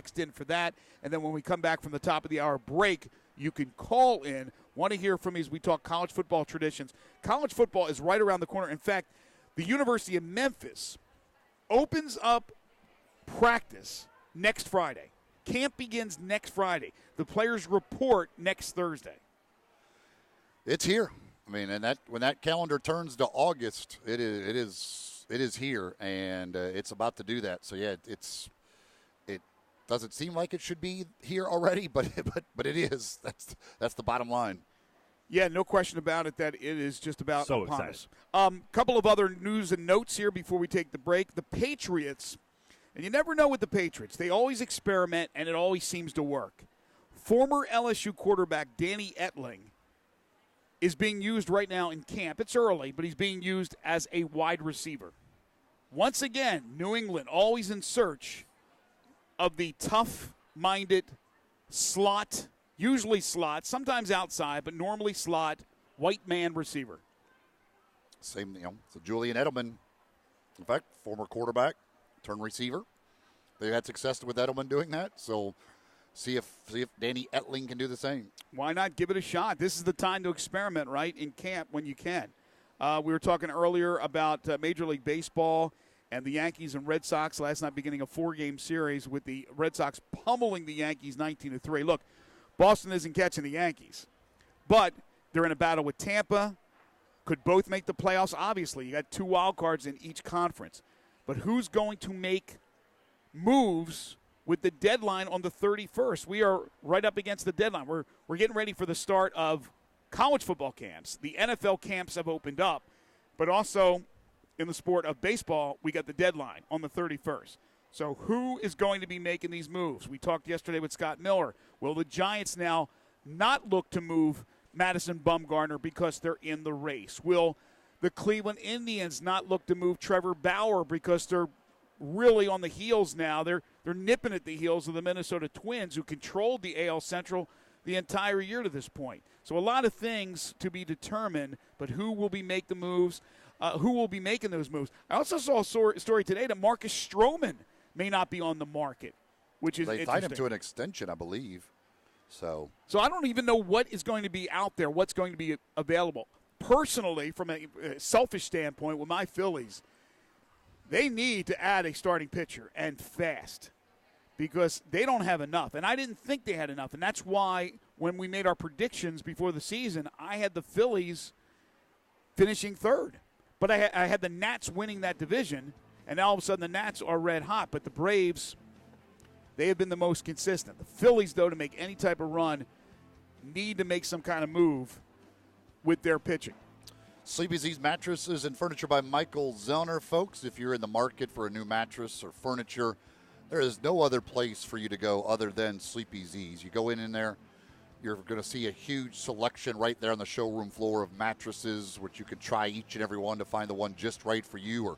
text in for that. And then when we come back from the top of the hour break, you can call in. Want to hear from me as we talk college football traditions. College football is right around the corner. In fact, the University of Memphis opens up practice next Friday. Camp begins next Friday. The players report next Thursday. It's here. I mean, and that when that calendar turns to August, it is here, and it's about to do that. So yeah, it doesn't seem like it should be here already, but it is. That's the bottom line. Yeah, no question about it that it is just about so upon excited. us. Couple of other news and notes here before we take the break. The Patriots, and you never know with the Patriots. They always experiment, and it always seems to work. Former LSU quarterback Danny Etling is being used right now in camp. It's early, but he's being used as a wide receiver. Once again, New England always in search of the tough-minded slot, usually slot, sometimes outside, but normally slot, white man receiver. Same, so Julian Edelman, in fact, former quarterback, turned receiver. They had success with Edelman doing that, so see if Danny Etling can do the same. Why not give it a shot? This is the time to experiment, right, in camp when you can. We were talking earlier about Major League Baseball and the Yankees and Red Sox last night beginning a 4-game series with the Red Sox pummeling the Yankees 19-3. Look, Boston isn't catching the Yankees, but they're in a battle with Tampa. Could both make the playoffs? Obviously, you got 2 wild cards in each conference. But who's going to make moves with the deadline on the 31st? We are right up against the deadline. We're getting ready for the start of college football camps. The NFL camps have opened up, but also in the sport of baseball, we got the deadline on the 31st. So who is going to be making these moves? We talked yesterday with Scott Miller. Will the Giants now not look to move Madison Bumgarner because they're in the race? Will the Cleveland Indians not look to move Trevor Bauer because they're really on the heels now? They're nipping at the heels of the Minnesota Twins, who controlled the AL Central the entire year to this point. So a lot of things to be determined, but who will be make the moves? Who will be making those moves? I also saw a story today that Marcus Stroman may not be on the market, which is they interesting. tied him to an extension, I believe. So I don't even know what is going to be out there, what's going to be available. Personally, from a selfish standpoint with my Phillies, they need to add a starting pitcher, and fast, because they don't have enough. And I didn't think they had enough, and that's why when we made our predictions before the season, I had the Phillies finishing third. But I had the Nats winning that division, and all of a sudden the Nats are red hot. But the Braves, they have been the most consistent. The Phillies, though, to make any type of run, need to make some kind of move with their pitching. Sleepy Z's Mattresses and Furniture by Michael Zellner. Folks, if you're in the market for a new mattress or furniture, there is no other place for you to go other than Sleepy Z's. You go in there, you're going to see a huge selection right there on the showroom floor of mattresses, which you can try each and every one to find the one just right for you, or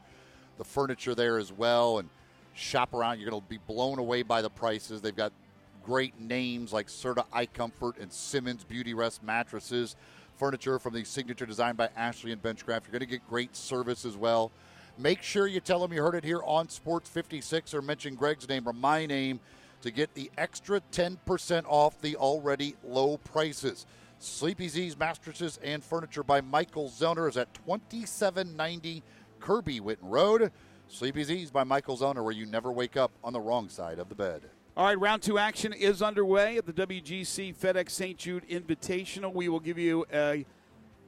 the furniture there as well, and shop around. You're going to be blown away by the prices. They've got great names like Serta Eye Comfort and Simmons Beauty Rest mattresses. Furniture from the signature design by Ashley and Benchcraft. You're going to get great service as well. Make sure you tell them you heard it here on Sports 56 or mention Greg's name or my name to get the extra 10% off the already low prices. Sleepy Z's Mattresses and Furniture by Michael Zellner is at 2790 Kirby Witten Road. Sleepy Z's by Michael Zellner, where you never wake up on the wrong side of the bed. All right, round 2 action is underway at the WGC FedEx St. Jude Invitational. We will give you a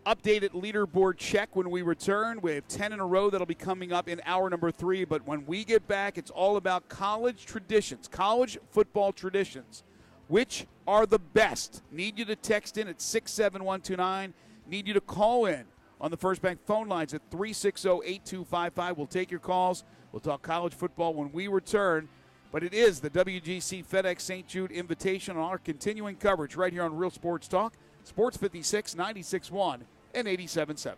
updated leaderboard check when we return. We have 10 in a row that'll be coming up in hour number 3. But when we get back, it's all about college traditions, college football traditions. Which are the best? Need you to text in at 67129. Need you to call in on the First Bank phone lines at 360-8255. We'll take your calls. We'll talk college football when we return. But it is the WGC FedEx St. Jude Invitational, our continuing coverage right here on Real Sports Talk, Sports 56, 96.1, and 87.7.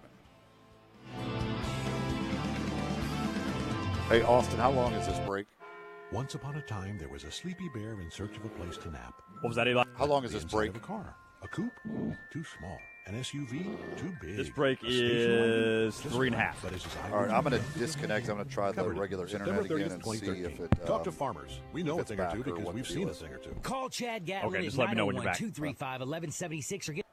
Hey, Austin, how long is this break? Once upon a time, there was a sleepy bear in search of a place to nap. What was that, Eli? How long is this Inside break? of a car. A coupe? Too small. An SUV? Too big. This break A station wagon? is Just 3.5. right, but it's as All right, high I'm going to disconnect. I'm going to try the Covered it. regular September internet again 30th, and see 2013. if it. Talk to farmers. We know a it's thing or back two or because what we've the seen deal a is. thing or two. Call Chad Gatlin Okay, at just let me know when you're back. 901-235-1176 or get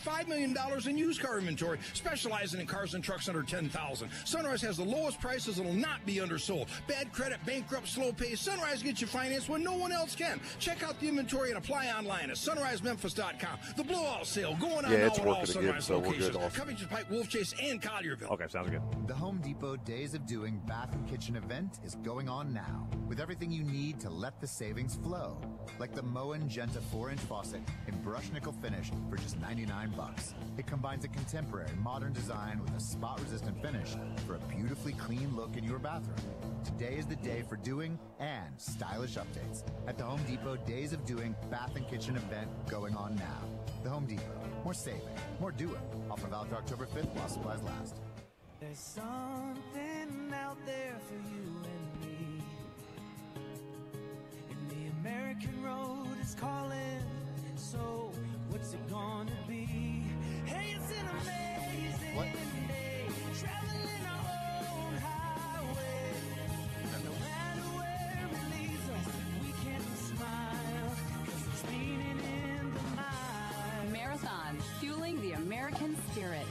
$5 million in used car inventory, specializing in cars and trucks under $10,000. Sunrise has the lowest prices and will not be undersold. Bad credit, bankrupt, slow pay. Sunrise gets you financed when no one else can. Check out the inventory and apply online at sunrisememphis.com. The blowout sale going on Yeah, now it's at all working again, Sunrise so we're good locations. also. Covington Pike, Wolf Chase, and Collierville. Okay, sounds good. The Home Depot Days of Doing Bath and Kitchen event is going on now, with everything you need to let the savings flow, like the Moen Genta 4-inch faucet in brush nickel finish for just $99. It combines a contemporary modern design with a spot-resistant finish for a beautifully clean look in your bathroom. Today is the day for doing and stylish updates at the Home Depot Days of Doing Bath and Kitchen event going on now. The Home Depot. More saving, more doing. Offer valid through October 5th while supplies last. There's something out there for you and me. And the American road is calling. So what's it gonna be? Hey, it's an amazing day. Traveling our own highway. No matter where it leads us, we can smile. 'Cause it's meaning in the mind. Marathon, fueling the American spirit.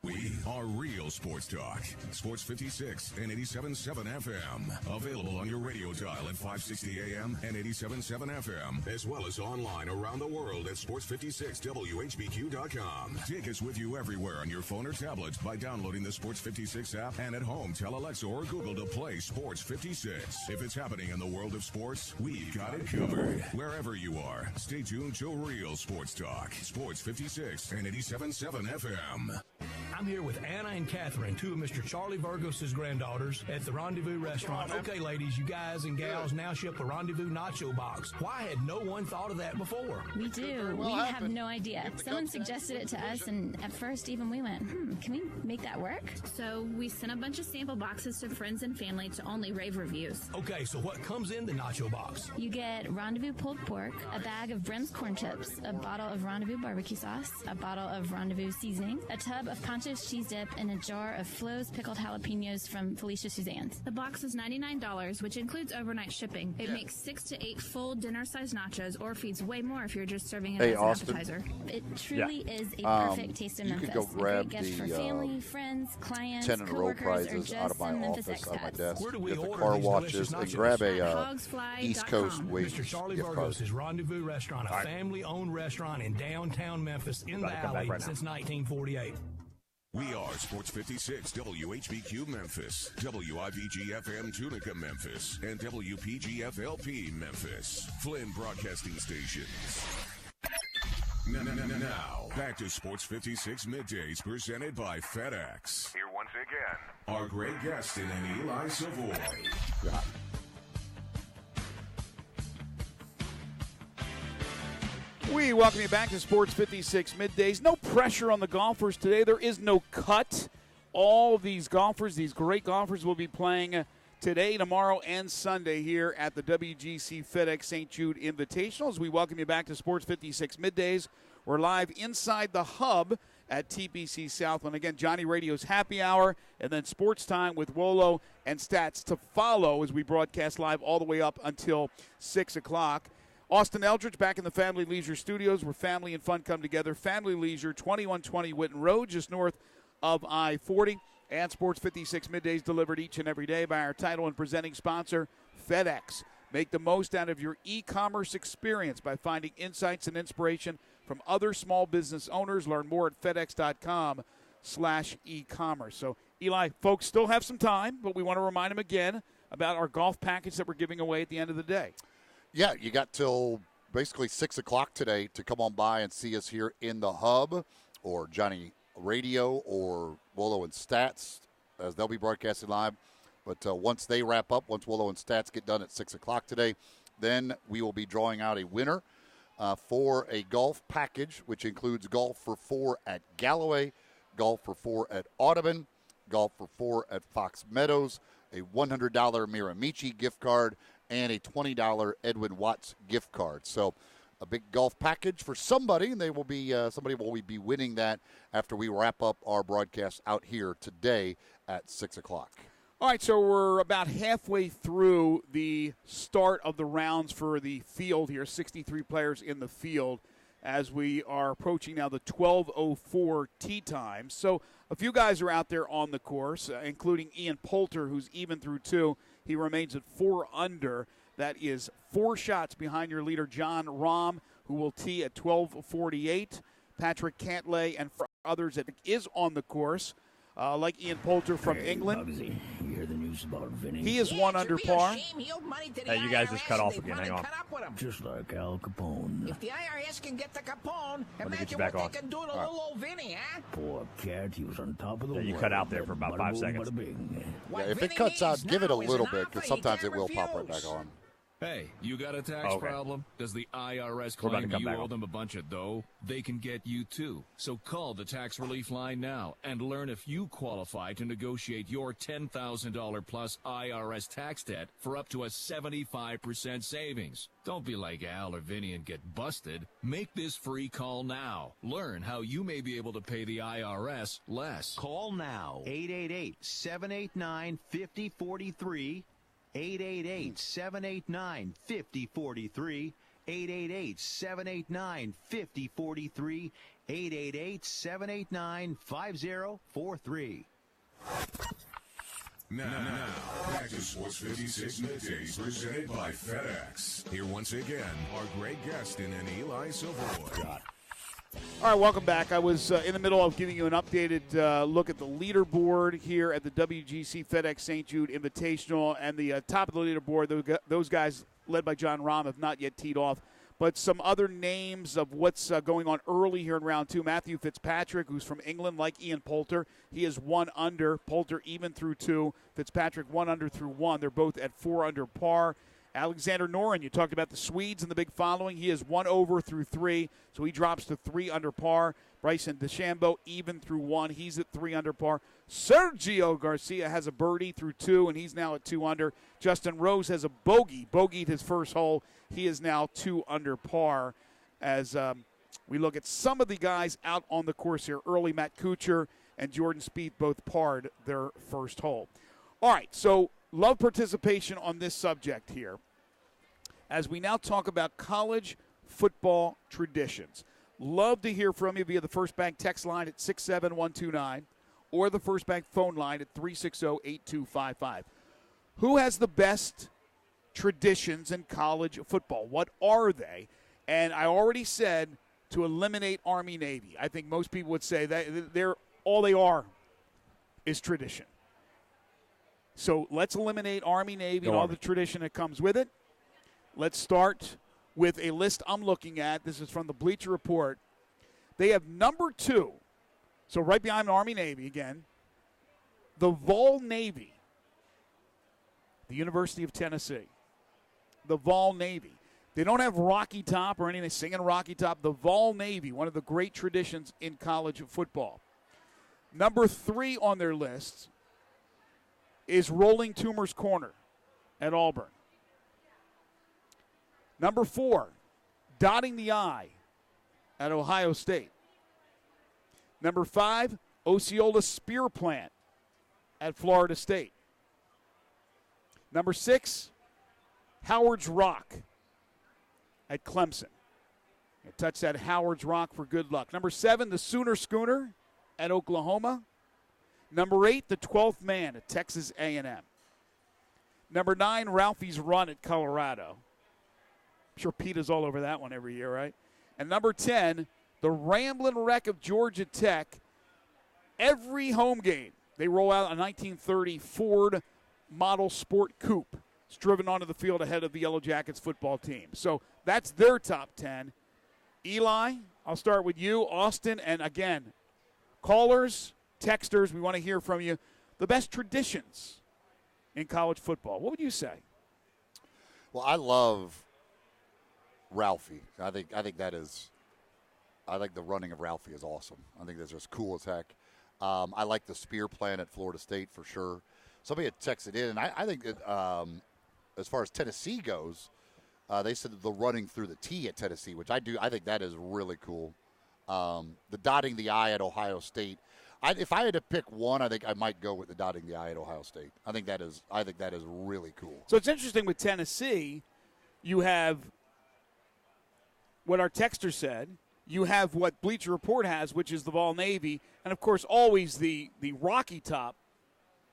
We are real sports talk. Sports 56 and 87.7 FM. Available on your radio dial at 560 AM and 87.7 FM, as well as online around the world at sports56whbq.com. Take us with you everywhere on your phone or tablet by downloading the Sports 56 app, and at home, tell Alexa or Google to play Sports 56. If it's happening in the world of sports, we've got it covered. Wherever you are, stay tuned to Real Sports Talk. Sports 56 and 87.7 FM. I'm here with Anna and Catherine, two of Mr. Charlie Virgos' granddaughters at the Rendezvous restaurant. Okay, ladies, you guys and gals now ship a Rendezvous nacho box. Why had no one thought of that before? We do. We have no idea. Someone suggested it to us, and at first even we went, can we make that work? So we sent a bunch of sample boxes to friends and family to only rave reviews. Okay, so what comes in the nacho box? You get Rendezvous pulled pork, a bag of Brim's corn chips, a bottle of Rendezvous barbecue sauce, a bottle of Rendezvous seasoning, a tub of Poncho's cheese dip, and a jar of Flo's pickled jalapenos from Felicia Suzanne's. The box is $99, which includes overnight shipping. It makes 6 to 8 full dinner-sized nachos, or feeds way more if you're just serving it as Austin. an appetizer. It truly is a perfect taste in you Memphis. could go grab a great gift for the, family, friends, clients, 10 in a row coworkers, or prizes just out of my some Memphis office, out of my expats. desk. Where do we Get the order car these watches delicious and nachos? grab a Hogsfly.com. East Coast wings Mr. Charlie gift card. Virgos' Rendezvous Restaurant, a family-owned restaurant in downtown Memphis in the Gotta come back alley right now. since 1948. We are Sports 56 WHBQ Memphis, WIVG FM Tunica Memphis, and WPGFLP Memphis. Flynn Broadcasting Stations. Now, back to Sports 56 Middays presented by FedEx. Here once again, our great guest in an Eli Savoy. We welcome you back to Sports 56 Middays. No pressure on the golfers today. There is no cut. All of these golfers, these great golfers, will be playing today, tomorrow, and Sunday here at the WGC FedEx St. Jude Invitational. As we welcome you back to Sports 56 Middays. We're live inside the hub at TPC Southland. Again, Johnny Radio's Happy Hour, and then Sports Time with Wolo and Stats to follow as we broadcast live all the way up until 6 o'clock. Austin Eldridge back in the Family Leisure Studios where family and fun come together. Family Leisure, 2120 Witten Road, just north of I-40. And Sports 56 Middays delivered each and every day by our title and presenting sponsor, FedEx. Make the most out of your e-commerce experience by finding insights and inspiration from other small business owners. Learn more at fedex.com/e-commerce. So, Eli, folks still have some time, but we want to remind them again about our golf package that we're giving away at the end of the day. Yeah, you got till basically 6 o'clock today to come on by and see us here in the hub, or Johnny Radio, or Wolo and Stats, as they'll be broadcasting live. But once they wrap up, once Wolo and Stats get done at 6 o'clock today, Then we will be drawing out a winner for a golf package, which includes golf for 4 at Galloway, golf for 4 at Audubon, golf for 4 at Fox Meadows, a $100 Miramichi gift card, and a $20 Edwin Watts gift card. So a big golf package for somebody, and they will be somebody will be winning that after we wrap up our broadcast out here today at 6 o'clock. All right, so we're about halfway through the start of the rounds for the field here, 63 players in the field, as we are approaching now the 12:04 tee time. So a few guys are out there on the course, including Ian Poulter, who's even through 2. He remains at 4 under. That is 4 shots behind your leader, John Rahm, who will tee at 12:48. Patrick Cantlay and others that is on the course. Like Ian Poulter from England. Bugsy, you hear the news about Vinny? He is 1 under par. Hey, you guys just cut off again. Hang on. Just like Al Capone. If the IRS can get to Capone, Let me get you imagine back what on. they can do to little old Vinny, huh? Poor cat, he was on top of the world. You cut out there for about 5 seconds. Yeah, if it cuts out, give it a little bit, because sometimes it will pop right back on. Hey, you got a tax problem? Does the IRS claim you owe them a bunch of dough? They can get you too. So call the tax relief line now and learn if you qualify to negotiate your $10,000 plus IRS tax debt for up to a 75% savings. Don't be like Al or Vinny and get busted. Make this free call now. Learn how you may be able to pay the IRS less. Call now. 888-789-5043. 888-789-5043, 888-789-5043, 888-789-5043. Now, back to Sports 56 Middays, presented by FedEx. Here once again, our great guest and Eli Silverwood. All right, welcome back. I was in the middle of giving you an updated look at the leaderboard here at the WGC FedEx St. Jude Invitational, and the top of the leaderboard, those guys led by John Rahm have not yet teed off. But some other names of what's going on early here in round 2. Matthew Fitzpatrick, who's from England, like Ian Poulter. He is 1 under. Poulter even through 2. Fitzpatrick 1 under through 1. They're both at 4 under par. Alexander Noren, you talked about the Swedes and the big following. He is 1 over through 3, so he drops to 3 under par. Bryson DeChambeau even through 1. He's at 3 under par. Sergio Garcia has a birdie through 2, and he's now at 2 under. Justin Rose has a bogeyed his first hole. He is now 2 under par. As we look at some of the guys out on the course here early, Matt Kuchar and Jordan Spieth both parred their first hole. All right, so love participation on this subject here as we now talk about college football traditions. Love to hear from you via the First Bank text line at 67129 or the First Bank phone line at 360-8255. Who has the best traditions in college football? What are they? And I already said to eliminate Army-Navy. I think most people would say that all they are is tradition. So let's eliminate Army-Navy and all the tradition that comes with it. Let's start with a list I'm looking at. This is from the Bleacher Report. They have number 2, so right behind Army-Navy again, the Vol Navy, the University of Tennessee. The Vol Navy. They don't have Rocky Top or anything singing Rocky Top. The Vol Navy, one of the great traditions in college football. Number 3 on their list is Rolling Toomer's Corner at Auburn. Number 4, Dotting the I at Ohio State. Number 5, Osceola Spear Plant at Florida State. Number 6, Howard's Rock at Clemson. You touch that Howard's Rock for good luck. Number 7, the Sooner Schooner at Oklahoma. Number 8, the 12th Man at Texas A&M. Number 9, Ralphie's Run at Colorado. I'm sure Pete is all over that one every year, right? And number 10, the Ramblin' Wreck of Georgia Tech. Every home game, they roll out a 1930 Ford Model Sport Coupe. It's driven onto the field ahead of the Yellow Jackets football team. So that's their top 10. Eli, I'll start with you, Austin, and again, callers, texters, we want to hear from you. The best traditions in college football. What would you say? Well, I love Ralphie. I think that is. I think the running of Ralphie is awesome. I think that's just cool as heck. I like the spear plan at Florida State for sure. Somebody had texted in, and I think that as far as Tennessee goes, they said the running through the T at Tennessee, which I do. I think that is really cool. The dotting the I at Ohio State. If I had to pick one, I think I might go with the dotting the I at Ohio State. I think that is really cool. So it's interesting with Tennessee. You have what our texter said. You have what Bleacher Report has, which is the Vol Navy, and of course, always the Rocky Top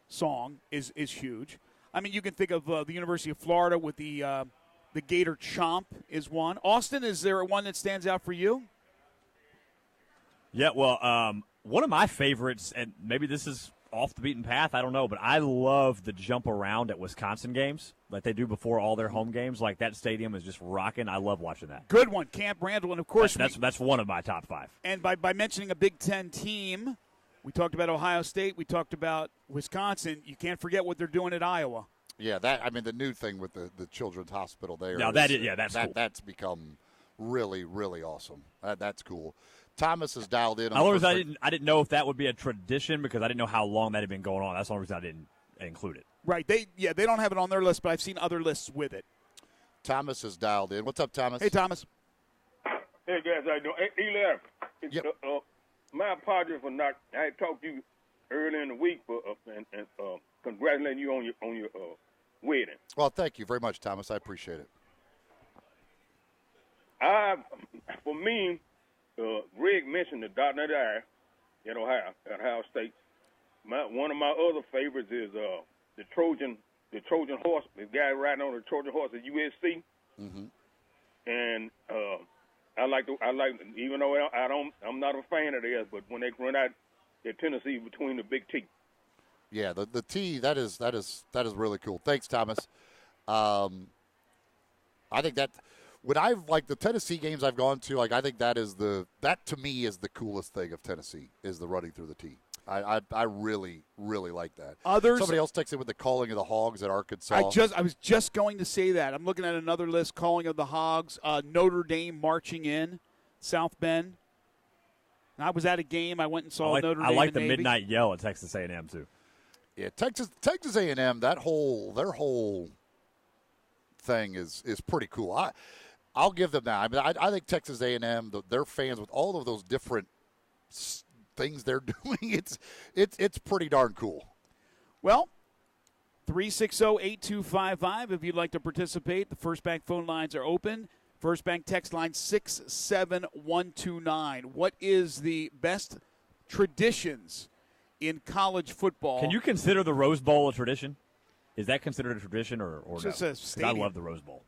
song is huge. I mean, you can think of the University of Florida with the Gator Chomp is one. Austin, is there one that stands out for you? Yeah, well, one of my favorites, and maybe this is off the beaten path, I don't know, but I love the jump around at Wisconsin games like they do before all their home games. Like that stadium is just rocking. I love watching that. Good one, Camp Randall, and of course that's one of my top 5. And by mentioning a Big Ten team, we talked about Ohio State, we talked about Wisconsin. You can't forget what they're doing at Iowa. Yeah, the new thing with the Children's Hospital there. No, that's cool. That's become really, really awesome. That's cool. Thomas is dialed in. The only reason I didn't know if that would be a tradition because I didn't know how long that had been going on. That's the only reason I didn't include it. Right. They don't have it on their list, but I've seen other lists with it. Thomas is dialed in. What's up, Thomas? Hey, Thomas. Hey, guys. How you doing? Hey, Eli. Yep. My apologies for not. I had talked to you earlier in the week and congratulating you on your wedding. Well, thank you very much, Thomas. I appreciate it. For me, Greg mentioned the dot net I at Ohio State. One of my other favorites is the Trojan horse. The guy riding on the Trojan horse at USC. Mm-hmm. And I like even though I'm not a fan of theirs, but when they run out at Tennessee between the big T. Yeah, the T that is really cool. Thanks, Thomas. I think that. When I've the Tennessee games I've gone to, I think that to me is the coolest thing of Tennessee is the running through the T. I really, really like that. Somebody else texted with the calling of the Hogs at Arkansas. I was just going to say that. I'm looking at another list, calling of the Hogs, Notre Dame marching in, South Bend. And I was at a game. I went and saw Notre Dame. I like the Navy. midnight yell at Texas A&M too. Yeah, Texas A&M. Their whole thing is pretty cool. I'll give them that. I mean, I think Texas A&M, their fans with all of those different things they're doing, it's pretty darn cool. Well, 360-8255 if you'd like to participate. The First Bank phone lines are open. First Bank text line 67129. What is the best traditions in college football? Can you consider the Rose Bowl a tradition? Is that considered a tradition or no? Just a stadium. I love the Rose Bowl.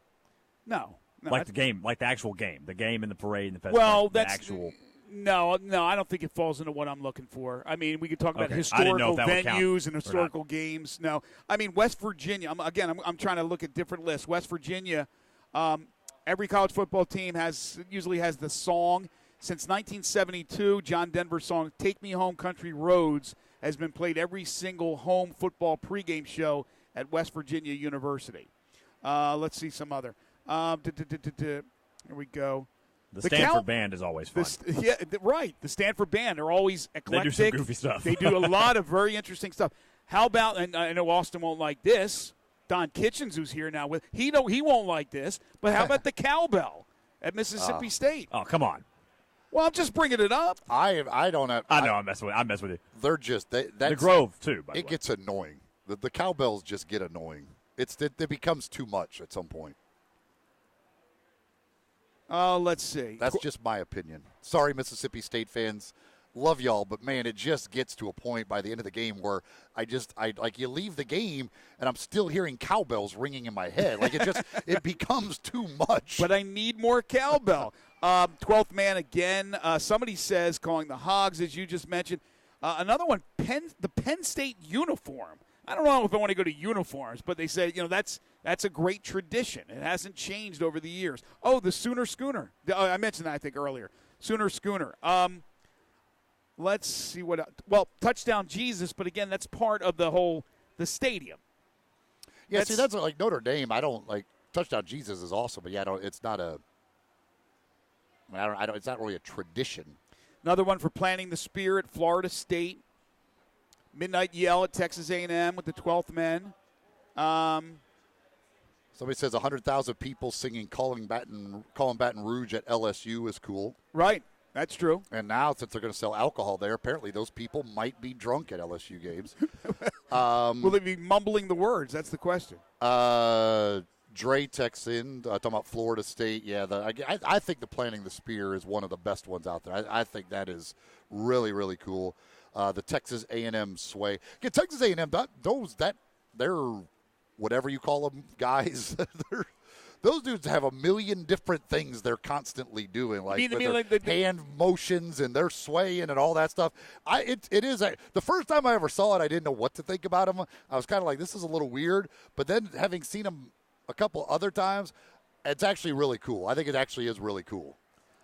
No, the game, the actual game, the game and the parade and the festival. Well, that's actual. No, I don't think it falls into what I'm looking for. I mean, we could talk about historical venues and historical games. No, I mean West Virginia. I'm trying to look at different lists. West Virginia. Every college football team usually has the song. Since 1972, John Denver's song "Take Me Home, Country Roads" has been played every single home football pregame show at West Virginia University. Let's see some other. Here we go. The Stanford band is always fun. Right. The Stanford band are always eclectic. They do some goofy stuff. They do a lot of very interesting stuff. How about, and I know Austin won't like this, Don Kitchens, who's here now, he won't like this, but how about the cowbell at Mississippi State? Oh, come on. Well, I'm just bringing it up. I don't have. I know. I'm messing with you. They're just the Grove too. It gets annoying. The cowbells just get annoying. It becomes too much at some point. Let's see. That's just my opinion. Sorry, Mississippi State fans. Love y'all, but man, it just gets to a point by the end of the game where you leave the game and I'm still hearing cowbells ringing in my head. It becomes too much. But I need more cowbell. 12th man again. Somebody says, calling the Hogs, as you just mentioned. Another one, the Penn State uniform. I don't know if I want to go to uniforms, but they say, that's a great tradition. It hasn't changed over the years. Oh, the Sooner Schooner. I mentioned that, I think, earlier. Sooner Schooner. Let's see what – well, Touchdown Jesus, but, again, that's part of the stadium. Yeah, that's like Notre Dame. I don't – Touchdown Jesus is awesome, but, it's not a I don't, it's not really a tradition. Another one for planting the spear at Florida State. Midnight Yell at Texas A&M with the 12th Men. Somebody says 100,000 people singing Calling Baton Rouge at LSU is cool. Right. That's true. And now, since they're going to sell alcohol there, apparently those people might be drunk at LSU games. Will they be mumbling the words? That's the question. Dre texts in, talking about Florida State. Yeah, I think the Planting the Spear is one of the best ones out there. I think that is really, really cool. The Texas A&M sway. Yeah, Texas A&M, they're whatever you call them, guys. Those dudes have a million different things they're constantly doing, like hand motions and they're swaying and all that stuff. The first time I ever saw it, I didn't know what to think about them. I was kind of like, this is a little weird. But then having seen them a couple other times, it's actually really cool. I think it actually is really cool.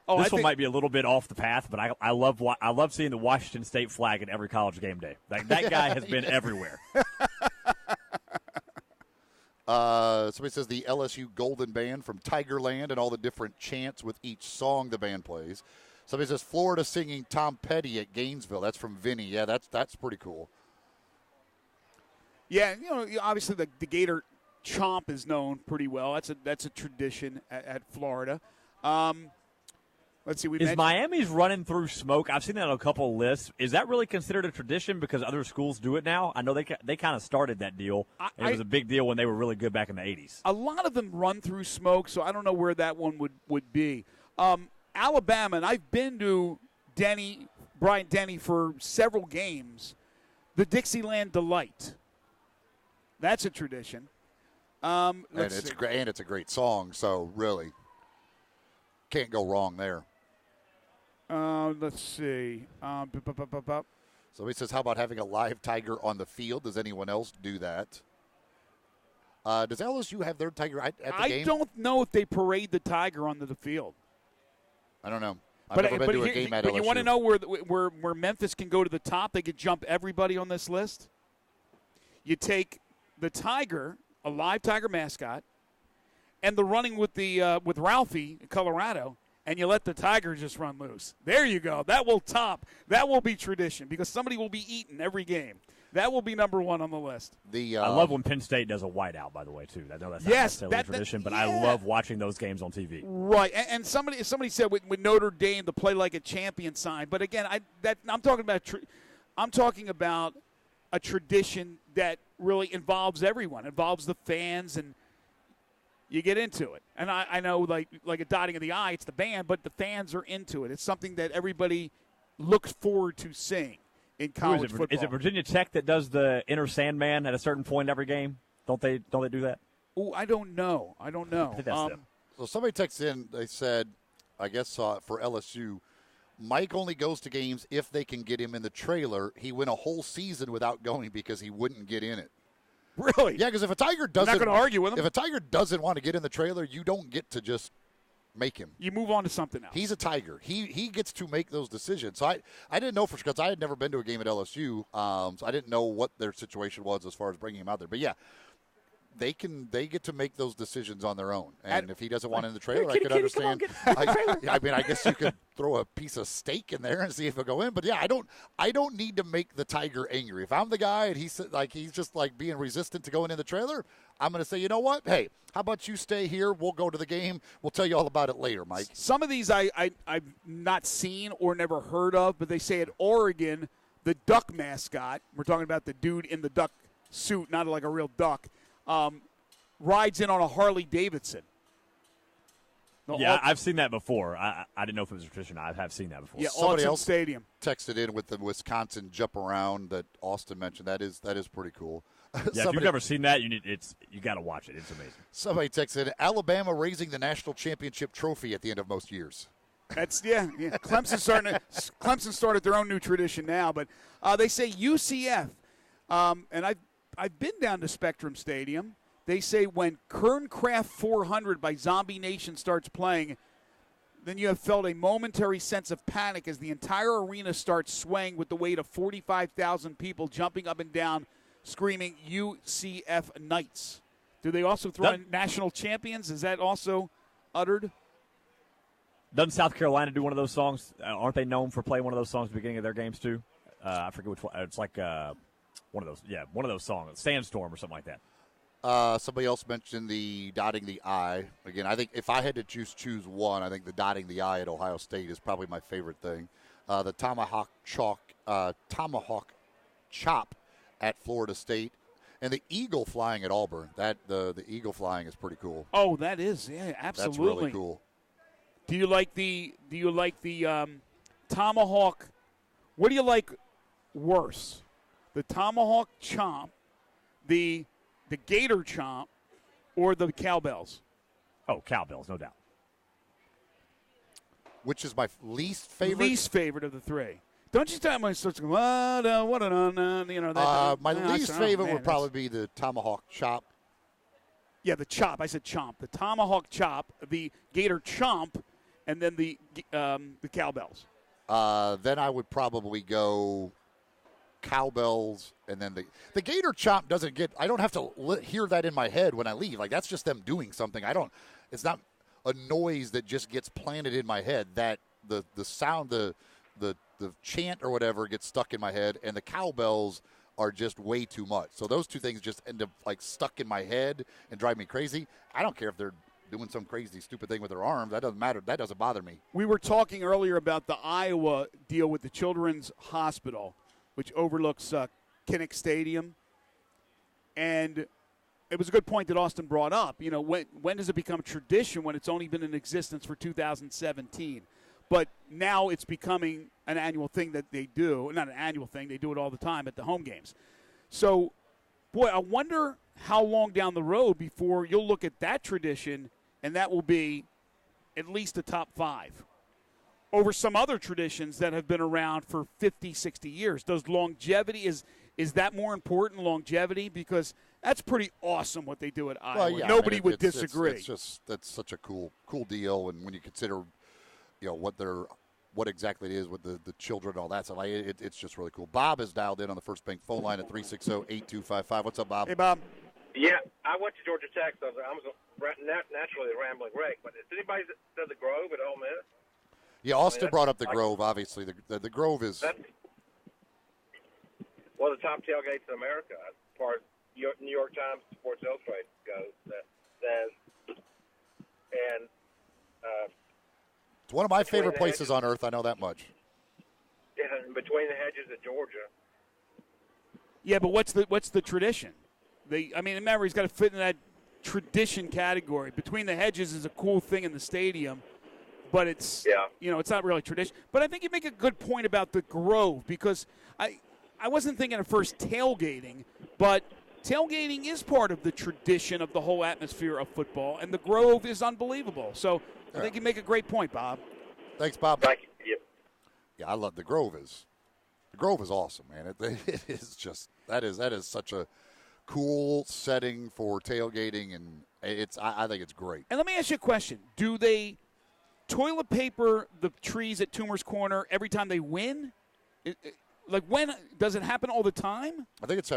This one might be a little bit off the path, but I love seeing the Washington State flag at every college game day. That guy has been everywhere. Somebody says the LSU Golden Band from Tigerland and all the different chants with each song the band plays. Somebody says Florida singing Tom Petty at Gainesville. That's from Vinny. Yeah, that's pretty cool. Yeah, obviously the Gator Chomp is known pretty well. That's a tradition at Florida. Let's see. Is Miami's running through smoke? I've seen that on a couple of lists. Is that really considered a tradition because other schools do it now? I know they kind of started that deal. It was a big deal when they were really good back in the 80s. A lot of them run through smoke, so I don't know where that one would be. Alabama, and I've been to Bryant Denny for several games. The Dixieland Delight. That's a tradition. And it's great, and it's a great song. So really, can't go wrong there. Let's see. Somebody says, how about having a live tiger on the field? Does anyone else do that? Does LSU have their tiger at the game? I don't know if they parade the tiger onto the field. I don't know. I've never been to a game at LSU. But you want to know where Memphis can go to the top? They could jump everybody on this list. You take the tiger, a live tiger mascot, and the running with Ralphie in Colorado, and you let the tiger just run loose. There you go. That will top. That will be tradition because somebody will be eaten every game. That will be number one on the list. I love when Penn State does a whiteout, by the way, too. I know that's not necessarily a tradition, but I love watching those games on TV. Right, and somebody said with Notre Dame the play like a champion sign, but again, I'm talking about a tradition that really involves everyone, involves the fans, and you get into it. And I know, like a dotting of the I, it's the band, but the fans are into it. It's something that everybody looks forward to seeing in college football. Is it Virginia Tech that does the Inner Sandman at a certain point every game? Don't they do that? Oh, I don't know. I think that's them. So somebody texted in. They said, I guess for LSU, Mike only goes to games if they can get him in the trailer. He went a whole season without going because he wouldn't get in it. Really? Yeah, because if a tiger doesn't, I'm not going to argue with him. If a tiger doesn't want to get in the trailer, you don't get to just make him. You move on to something else. He's a tiger. He gets to make those decisions. So I didn't know for sure because I had never been to a game at LSU, so I didn't know what their situation was as far as bringing him out there. But yeah, they get to make those decisions on their own. And if he doesn't want in the trailer, I could understand. I mean, I guess you could throw a piece of steak in there and see if it'll go in. But yeah, I don't need to make the tiger angry. If I'm the guy and he's just like being resistant to going in the trailer, I'm going to say, you know what? Hey, how about you stay here? We'll go to the game. We'll tell you all about it later, Mike. Some of these I've not seen or never heard of, but they say at Oregon, the duck mascot, we're talking about the dude in the duck suit, not like a real duck, rides in on a Harley Davidson. Yeah, I've seen that before. I didn't know if it was a tradition. I have seen that before. Yeah, somebody else Stadium texted in with the Wisconsin jump around that Austin mentioned. That is pretty cool. Yeah, if you've never seen that, you got to watch it. It's amazing. Somebody texted in, Alabama raising the national championship trophy at the end of most years. That's yeah. Clemson started their own new tradition now, but they say UCF, and I've been down to Spectrum Stadium. They say when Kerncraft 400 by Zombie Nation starts playing, then you have felt a momentary sense of panic as the entire arena starts swaying with the weight of 45,000 people jumping up and down, screaming UCF Knights. Do they also throw in national champions? Is that also uttered? Doesn't South Carolina do one of those songs? Aren't they known for playing one of those songs at the beginning of their games too? I forget which one. It's like one of those. Yeah, one of those songs, Sandstorm or something like that. Somebody else mentioned the dotting the I. Again, I think if I had to choose one, I think the dotting the I at Ohio State is probably my favorite thing. The tomahawk chop at Florida State, and the eagle flying at Auburn. The eagle flying is pretty cool. Oh, that is, yeah, absolutely. That's really cool. Do you like the tomahawk? What do you like worse, the tomahawk chomp, the gator chomp, or the cowbells? Oh, cowbells, no doubt. Which is my least favorite? Least favorite of the three. Don't you tell me starts going, you know, my least favorite would probably be the tomahawk chop. Yeah, the chop. I said chomp. The tomahawk chop, the gator chomp, and then the cowbells. Then I would probably go cowbells, and then the gator chomp doesn't get. I don't have to hear that in my head when I leave. Like, that's just them doing something. It's not a noise that just gets planted in my head. That the sound, the chant or whatever gets stuck in my head, and the cowbells are just way too much. So those two things just end up like stuck in my head and drive me crazy. I don't care if they're doing some crazy, stupid thing with their arms. That doesn't matter. That doesn't bother me. We were talking earlier about the Iowa deal with the Children's Hospital, which overlooks Kinnick Stadium. And it was a good point that Austin brought up. You know, when does it become tradition when it's only been in existence for 2017? But now it's becoming an annual thing that they do. Not an annual thing. They do it all the time at the home games. So, boy, I wonder how long down the road before you'll look at that tradition and that will be at least a top 5 over some other traditions that have been around for 50, 60 years. Does longevity, is that more important, longevity? Because that's pretty awesome what they do at Iowa. Well, yeah, Nobody would disagree. It's just that's such a cool deal, and when you consider, you know, what exactly it is with the children and all that stuff, it's just really cool. Bob is dialed in on the First Bank phone line at 360-8255. What's up, Bob? Hey, Bob. Yeah, I went to Georgia Tech, so I was naturally a rambling wreck. But is anybody that the Grove at Ole Miss? Yeah, Austin brought up the Grove. Obviously, the Grove is one of the top tailgates in America, as far as New York Times Sports Illustrated goes. That says, and it's one of my favorite places on earth. I know that much. Yeah, between the hedges of Georgia. Yeah, but what's the tradition? Remember, he's got to fit in that tradition category. Between the hedges is a cool thing in the stadium, but it's it's not really tradition. But I think you make a good point about the Grove, because I wasn't thinking at first tailgating, but tailgating is part of the tradition of the whole atmosphere of football, and the Grove is unbelievable. So I think you make a great point, Bob. Thanks, Bob. Thank you. Yep. Yeah, I love the Grove. The Grove is awesome, man. It is just that is such a cool setting for tailgating, and I think it's great. And let me ask you a question: do they toilet paper the trees at Toomer's Corner every time they win? Like, when does it happen all the time? I think it's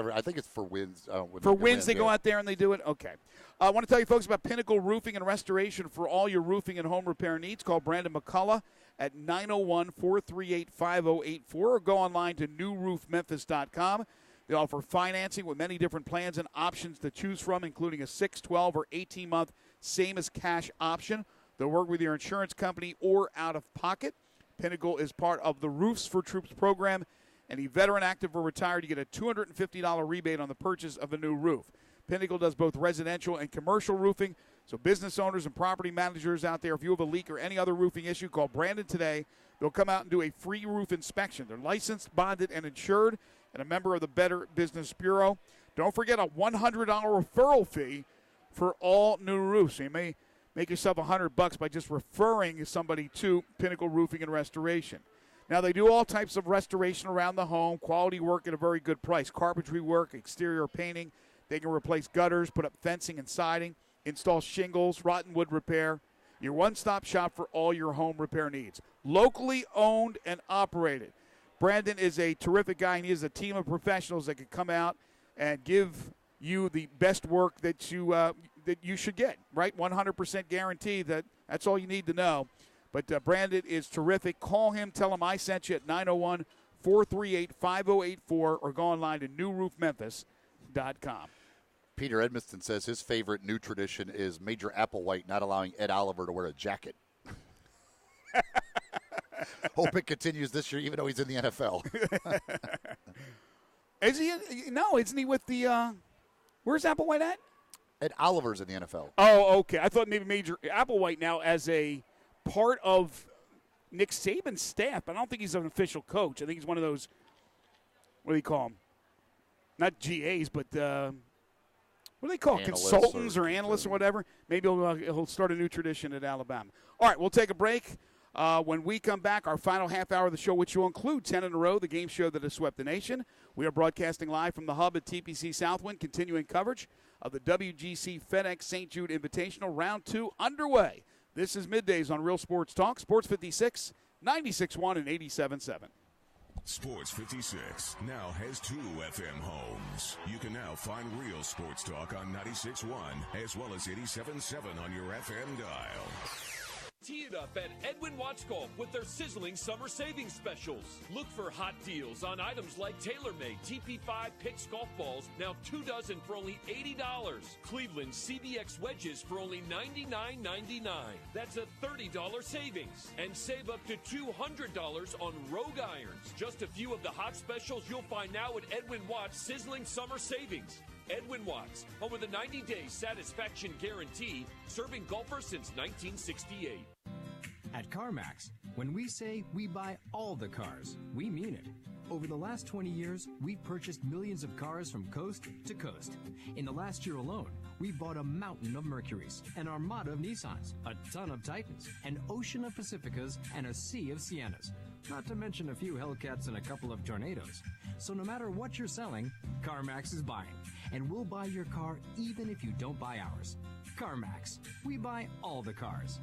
for wins. For wins, they go out there and they do it? Okay. I want to tell you, folks, about Pinnacle Roofing and Restoration for all your roofing and home repair needs. Call Brandon McCullough at 901-438-5084 or go online to newroofmemphis.com. They offer financing with many different plans and options to choose from, including a 6, 12, or 18-month same-as-cash option. They'll work with your insurance company or out of pocket. Pinnacle is part of the Roofs for Troops program. Any veteran, active, or retired, you get a $250 rebate on the purchase of a new roof. Pinnacle does both residential and commercial roofing. So business owners and property managers out there, if you have a leak or any other roofing issue, call Brandon today. They'll come out and do a free roof inspection. They're licensed, bonded, and insured, and a member of the Better Business Bureau. Don't forget a $100 referral fee for all new roofs. So you may make yourself $100 by just referring somebody to Pinnacle Roofing and Restoration. Now, they do all types of restoration around the home, quality work at a very good price. Carpentry work, exterior painting. They can replace gutters, put up fencing and siding, install shingles, rotten wood repair. Your one-stop shop for all your home repair needs. Locally owned and operated. Brandon is a terrific guy, and he has a team of professionals that can come out and give you the best work that you should get, right? 100% guarantee that's all you need to know. But Brandon is terrific. Call him. Tell him I sent you at 901-438-5084 or go online to newroofmemphis.com. Peter Edmiston says his favorite new tradition is Major Applewhite not allowing Ed Oliver to wear a jacket. Hope it continues this year, even though he's in the NFL. Is he? No, isn't he with the where's Applewhite at? Ed Oliver's in the NFL. Oh, okay. I thought maybe Major Applewhite now as a part of Nick Saban's staff, but I don't think he's an official coach. I think he's one of those, what do you call them? Not GAs, but what do they call consultants or analysts or whatever? Maybe he'll start a new tradition at Alabama. All right, we'll take a break. When we come back, our final half hour of the show, which will include 10 in a row, the game show that has swept the nation. We are broadcasting live from the hub at TPC Southwind, continuing coverage of the WGC FedEx St. Jude Invitational, Round 2 underway. This is Middays on Real Sports Talk, Sports 56, 96.1 and 87.7. Sports 56 now has 2 FM homes. You can now find Real Sports Talk on 96.1 as well as 87.7 on your FM dial. Tee it up at Edwin Watch Golf with their sizzling summer savings specials. Look for hot deals on items like TaylorMade TP5 Picks golf balls, now 2 dozen for only $80. Cleveland CBX wedges for only $99.99. That's a $30 savings. And save up to $200 on Rogue irons. Just a few of the hot specials you'll find now at Edwin Watch sizzling summer savings. Edwin Watts, home with a 90-day satisfaction guarantee, serving golfers since 1968. At CarMax, when we say we buy all the cars, we mean it. Over the last 20 years, we've purchased millions of cars from coast to coast. In the last year alone, we bought a mountain of Mercurys, an armada of Nissans, a ton of Titans, an ocean of Pacificas, and a sea of Siennas. Not to mention a few Hellcats and a couple of Tornadoes. So no matter what you're selling, CarMax is buying. And we'll buy your car even if you don't buy ours. CarMax. We buy all the cars.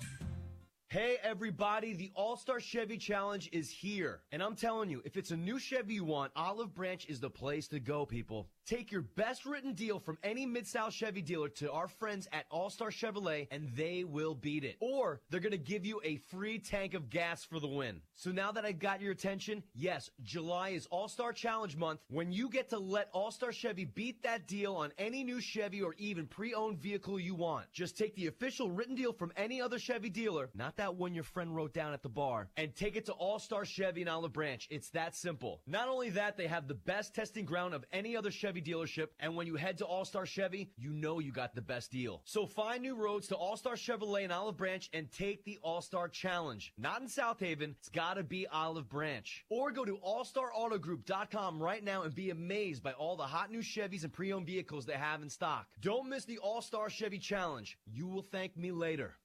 Hey everybody, the All-Star Chevy Challenge is here. And I'm telling you, if it's a new Chevy you want, Olive Branch is the place to go, people. Take your best written deal from any Mid-South Chevy dealer to our friends at All-Star Chevrolet, and they will beat it. Or they're going to give you a free tank of gas for the win. So now that I got your attention, yes, July is All-Star Challenge month, when you get to let All-Star Chevy beat that deal on any new Chevy or even pre-owned vehicle you want. Just take the official written deal from any other Chevy dealer, not that one your friend wrote down at the bar, and take it to All-Star Chevy in Olive Branch. It's that simple. Not only that, they have the best testing ground of any other Chevy dealership, and when you head to All-Star Chevy, you know you got the best deal. So find new roads to All-Star Chevrolet in Olive Branch and take the All-Star Challenge. Not in South Haven, it's gotta be Olive Branch. Or go to allstarautogroup.com right now and be amazed by all the hot new Chevys and pre-owned vehicles they have in stock. Don't miss the All-Star Chevy Challenge. You will thank me later.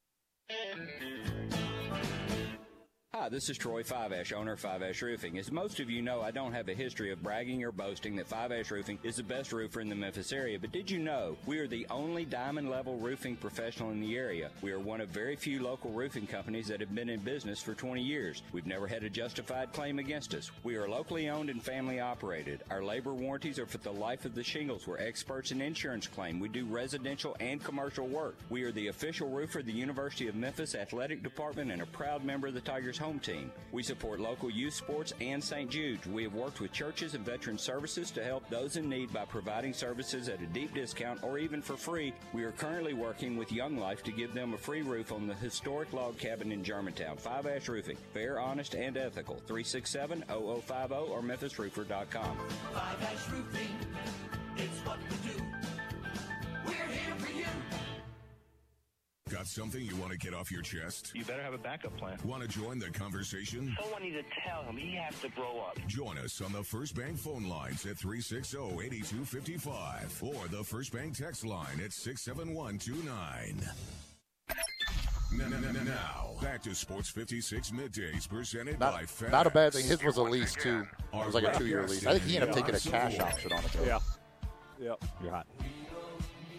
Hi, this is Troy Five-Ash, owner of Five-Ash Roofing. As most of you know, I don't have a history of bragging or boasting that Five-Ash Roofing is the best roofer in the Memphis area, but did you know we are the only diamond-level roofing professional in the area? We are one of very few local roofing companies that have been in business for 20 years. We've never had a justified claim against us. We are locally owned and family operated. Our labor warranties are for the life of the shingles. We're experts in insurance claim. We do residential and commercial work. We are the official roofer of the University of Memphis Athletic Department and a proud member of the Tigers home team. We support local youth sports and St. Jude's. We have worked with churches and veteran services to help those in need by providing services at a deep discount or even for free. We are currently working with Young Life to give them a free roof on the historic log cabin in Germantown. Five-Ash Roofing. Fair, honest, and ethical. 367-0050 or memphisroofer.com. Five-Ash Roofing, it's what we do. We're here for you. Got something you want to get off your chest? You better have a backup plan. Want to join the conversation? Someone needs to tell him he has to grow up. Join us on the First Bank phone lines at 360-8255 or the First Bank text line at 67129. Now, back to Sports 56 Middays presented by FedEx. Not a bad thing. His was a lease, too. It was like a 2-year lease. I think he ended up taking a cash option on it, though. Yeah. Yep. You're hot.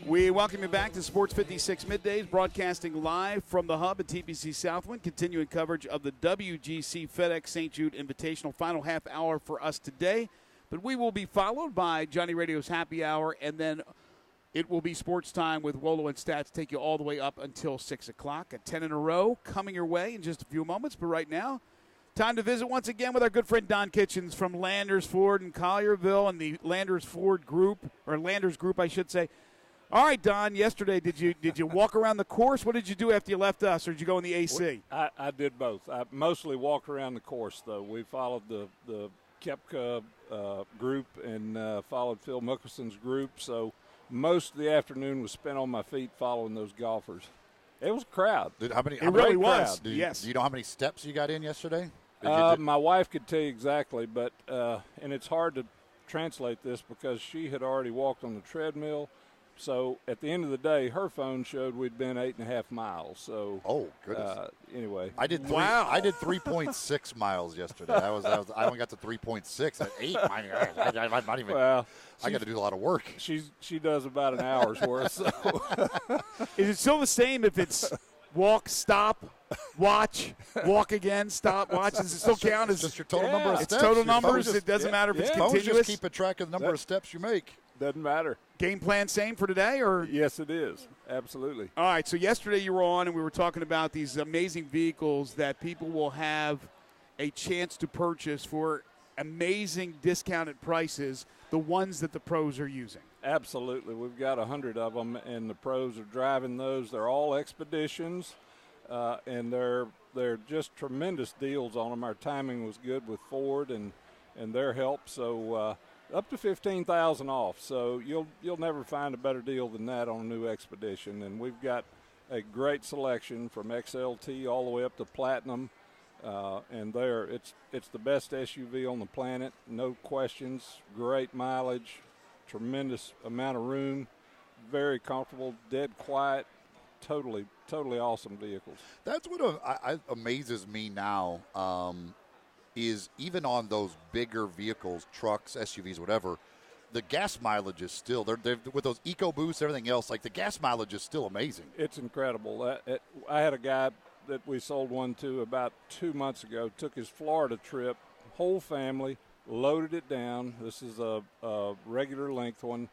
We welcome you back to Sports 56 Middays, broadcasting live from the hub at TPC Southwind, continuing coverage of the WGC FedEx St. Jude Invitational, final half hour for us today. But we will be followed by Johnny Radio's Happy Hour and then It will be sports time with Wolo and Stats. Take you all the way up until 6 o'clock. At 10 in a row coming your way in just a few moments. But right now, time to visit once again with our good friend Don Kitchens from Landers Ford in Collierville and the Landers Ford Group, or Landers Group, I should say. All right, Don, yesterday did you walk around the course? What did you do after you left us, or did you go in the AC? I did both. I mostly walked around the course, though. We followed the Kepka group and followed Phil Mickelson's group, so most of the afternoon was spent on my feet following those golfers. It was a crowd. How many really was. Do yes. you know how many steps you got in yesterday? My wife could tell you exactly, but and it's hard to translate this because she had already walked on the treadmill. So at the end of the day, her phone showed we'd been 8.5 miles. So goodness. Anyway, I did 3.6 miles yesterday. I only got to 3.6 at 8. I'm not even. Well, I got to do a lot of work. She does about an hour's worth. So. Is it still the same if it's walk, stop, watch, walk again, stop, watch? Does it still count as just your total number of steps? It's total numbers. It doesn't matter if it's continuous. Just keep a track of the number of steps you make. Doesn't matter. Game plan same for today, or? Yes, it is. Absolutely. All right, so yesterday you were on and we were talking about these amazing vehicles that people will have a chance to purchase for amazing discounted prices, the ones that the pros are using. Absolutely. We've got 100 of them, and the pros are driving those. They're all Expeditions, and they're just tremendous deals on them. Our timing was good with Ford and their help, so up to $15,000 off. So you'll never find a better deal than that on a new Expedition. And we've got a great selection from XLT all the way up to Platinum. And it's the best SUV on the planet, no questions. Great mileage, tremendous amount of room, very comfortable, dead quiet, totally awesome vehicles. That's what amazes me now. Is even on those bigger vehicles, trucks, SUVs, whatever, the gas mileage is still they're with those EcoBoosts, everything else. Like the gas mileage is still amazing. It's incredible. I had a guy that we sold one to about 2 months ago. Took his Florida trip, whole family, loaded it down. This is a regular length one,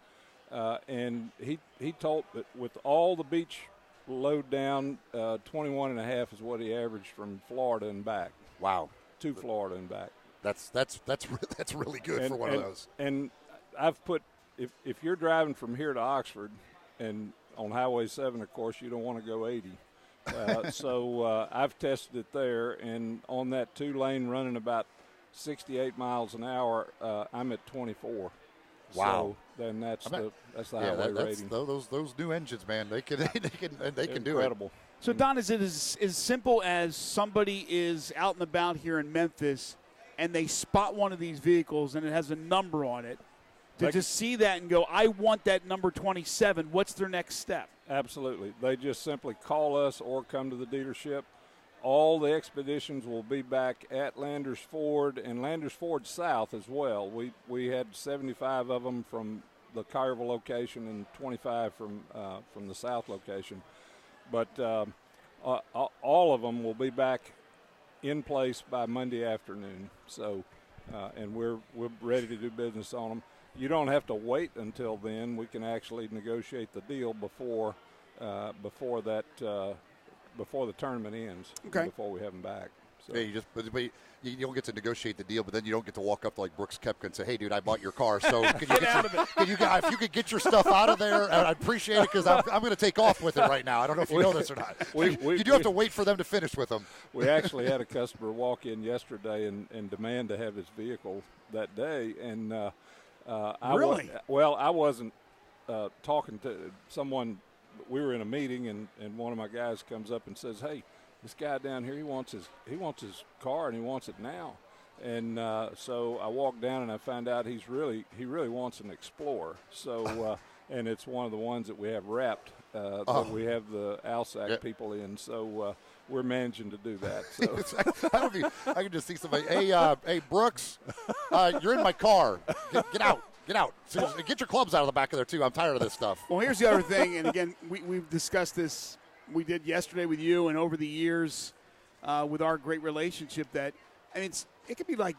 and he told that with all the beach load down, 21.5 is what he averaged from Florida and back. Wow. To Florida and back. That's really good for one of those. And I've put if you're driving from here to Oxford, and on Highway 7, of course, you don't want to go 80. So I've tested it there, and on that 2-lane running about 68 miles an hour, I'm at 24. Wow. So then that's the highway rating. Those new engines, man, they can do it. Incredible. So, Don, is it as simple as somebody is out and about here in Memphis and they spot one of these vehicles and it has a number on it, to just see that and go, I want that number 27, what's their next step? Absolutely. They just simply call us or come to the dealership. All the Expeditions will be back at Landers Ford and Landers Ford South as well. We had 75 of them from the Collierville location and 25 from the South location. But all of them will be back in place by Monday afternoon. So, and we're ready to do business on them. You don't have to wait until then. We can actually negotiate the deal before the tournament ends. Okay. Before we have them back. So. Yeah, you don't get to negotiate the deal, but then you don't get to walk up to like Brooks Koepka and say, "Hey, dude, I bought your car, so can you if you could get your stuff out of there, I'd appreciate it because I'm going to take off with it right now. I don't know if you know this or not. You do have to wait for them to finish with them." We actually had a customer walk in yesterday and demand to have his vehicle that day, and really? I wasn't talking to someone. We were in a meeting, and one of my guys comes up and says, "Hey, this guy down here, he wants his car, and he wants it now." And so I walked down, and I found out he really wants an Explorer. So and it's one of the ones that we have wrapped that we have the Alsac people in. So we're managing to do that. So I can just see somebody. Hey, Brooks, you're in my car. Get out. Get out. Seriously, get your clubs out of the back of there, too. I'm tired of this stuff. Well, here's the other thing, and, again, we've discussed this. We did yesterday with you and over the years with our great relationship that, I mean, it could be like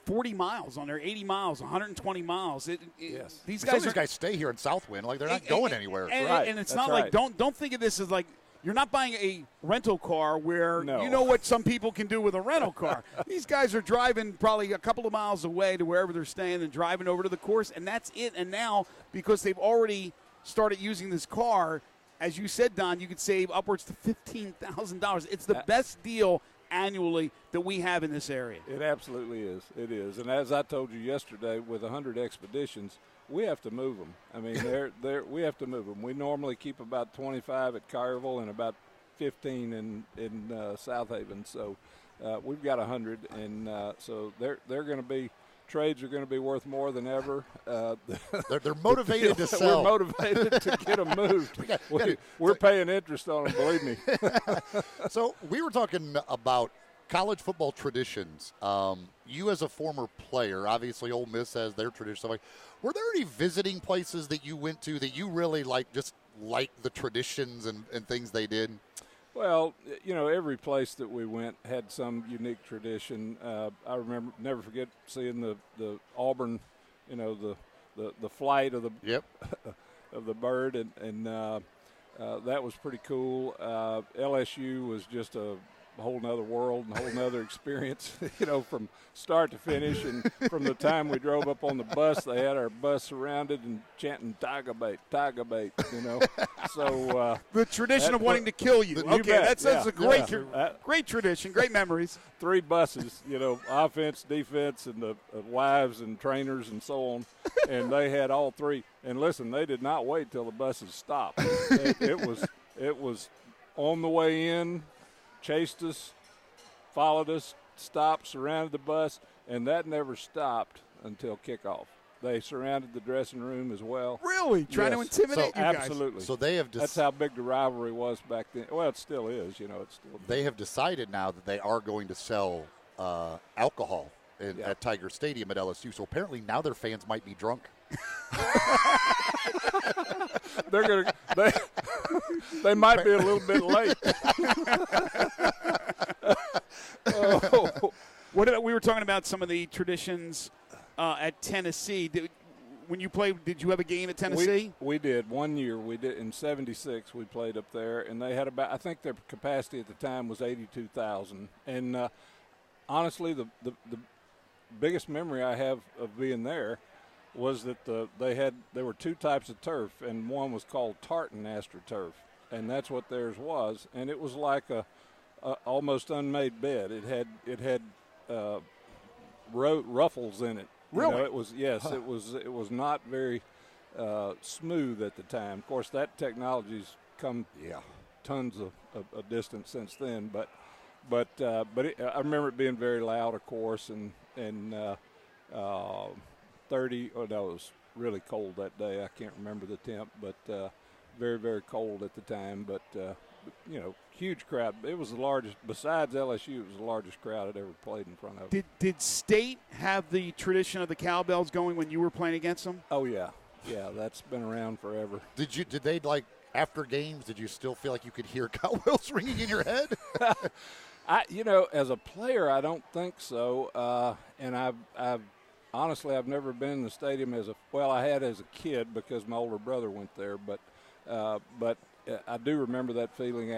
40 miles on there, 80 miles, 120 miles. Yes. These Some guys of these guys stay here in Southwind. Like, they're not going anywhere. And it's not like, don't think of this as like, you're not buying a rental car where you know what some people can do with a rental car. These guys are driving probably a couple of miles away to wherever they're staying and driving over to the course, and that's it. And now, because they've already started using this car, as you said, Don, you could save upwards to $15,000. It's the best deal annually that we have in this area. It absolutely is. It is. And as I told you yesterday, with 100 expeditions, we have to move them. I mean, we have to move them. We normally keep about 25 at Collierville and about 15 in South Haven. So we've got 100, and so they're going to be. Trades are going to be worth more than ever. They're motivated to sell. We're motivated to get them moved. We're paying interest on them, believe me. So we were talking about college football traditions. You as a former player, obviously Ole Miss has their tradition. Like, were there any visiting places that you went to that you really just like the traditions and things they did? Well, every place that we went had some unique tradition. I remember, never forget seeing the Auburn, the flight of the of the bird, and that was pretty cool. LSU was just a whole nother world and a whole nother experience, from start to finish. And from the time we drove up on the bus, they had our bus surrounded and chanting Tiger bait, So the tradition of wanting to kill you. Okay, that's a great tradition, great memories. 3 buses, offense, defense, and the wives and trainers and so on. And they had all 3. And listen, they did not wait till the buses stopped. It was on the way in. Chased us, followed us, stopped, surrounded the bus, and that never stopped until kickoff. They surrounded the dressing room as well. Really? Trying to intimidate you guys? Absolutely. So they have that's how big the rivalry was back then. Well, it still is. It's still. They have decided now that they are going to sell alcohol at Tiger Stadium at LSU. So apparently now their fans might be drunk. They might be a little bit late. We were talking about some of the traditions at Tennessee. When you played, did you have a game at Tennessee? We did. One year we did in '76. We played up there, and they had I think their capacity at the time was 82,000. And honestly, the biggest memory I have of being there was that there were 2 types of turf, and one was called tartan astroturf, and that's what theirs was. And it was like a almost unmade bed. It had ruffles in it. Really? It was It was not very smooth at the time. Of course, that technology's come tons of distance since then. But I remember it being very loud, of course, and 30. Oh no, it was really cold that day. I can't remember the temp, but very, very cold at the time. But huge crowd. It was the largest. Besides LSU, it was the largest crowd I'd ever played in front of. Did State have the tradition of the cowbells going when you were playing against them? Oh yeah, that's been around forever. Did they after games? Did you still feel like you could hear cowbells ringing in your head? As a player, I don't think so. And I've honestly, I've never been in the stadium I had as a kid because my older brother went there, but I do remember that feeling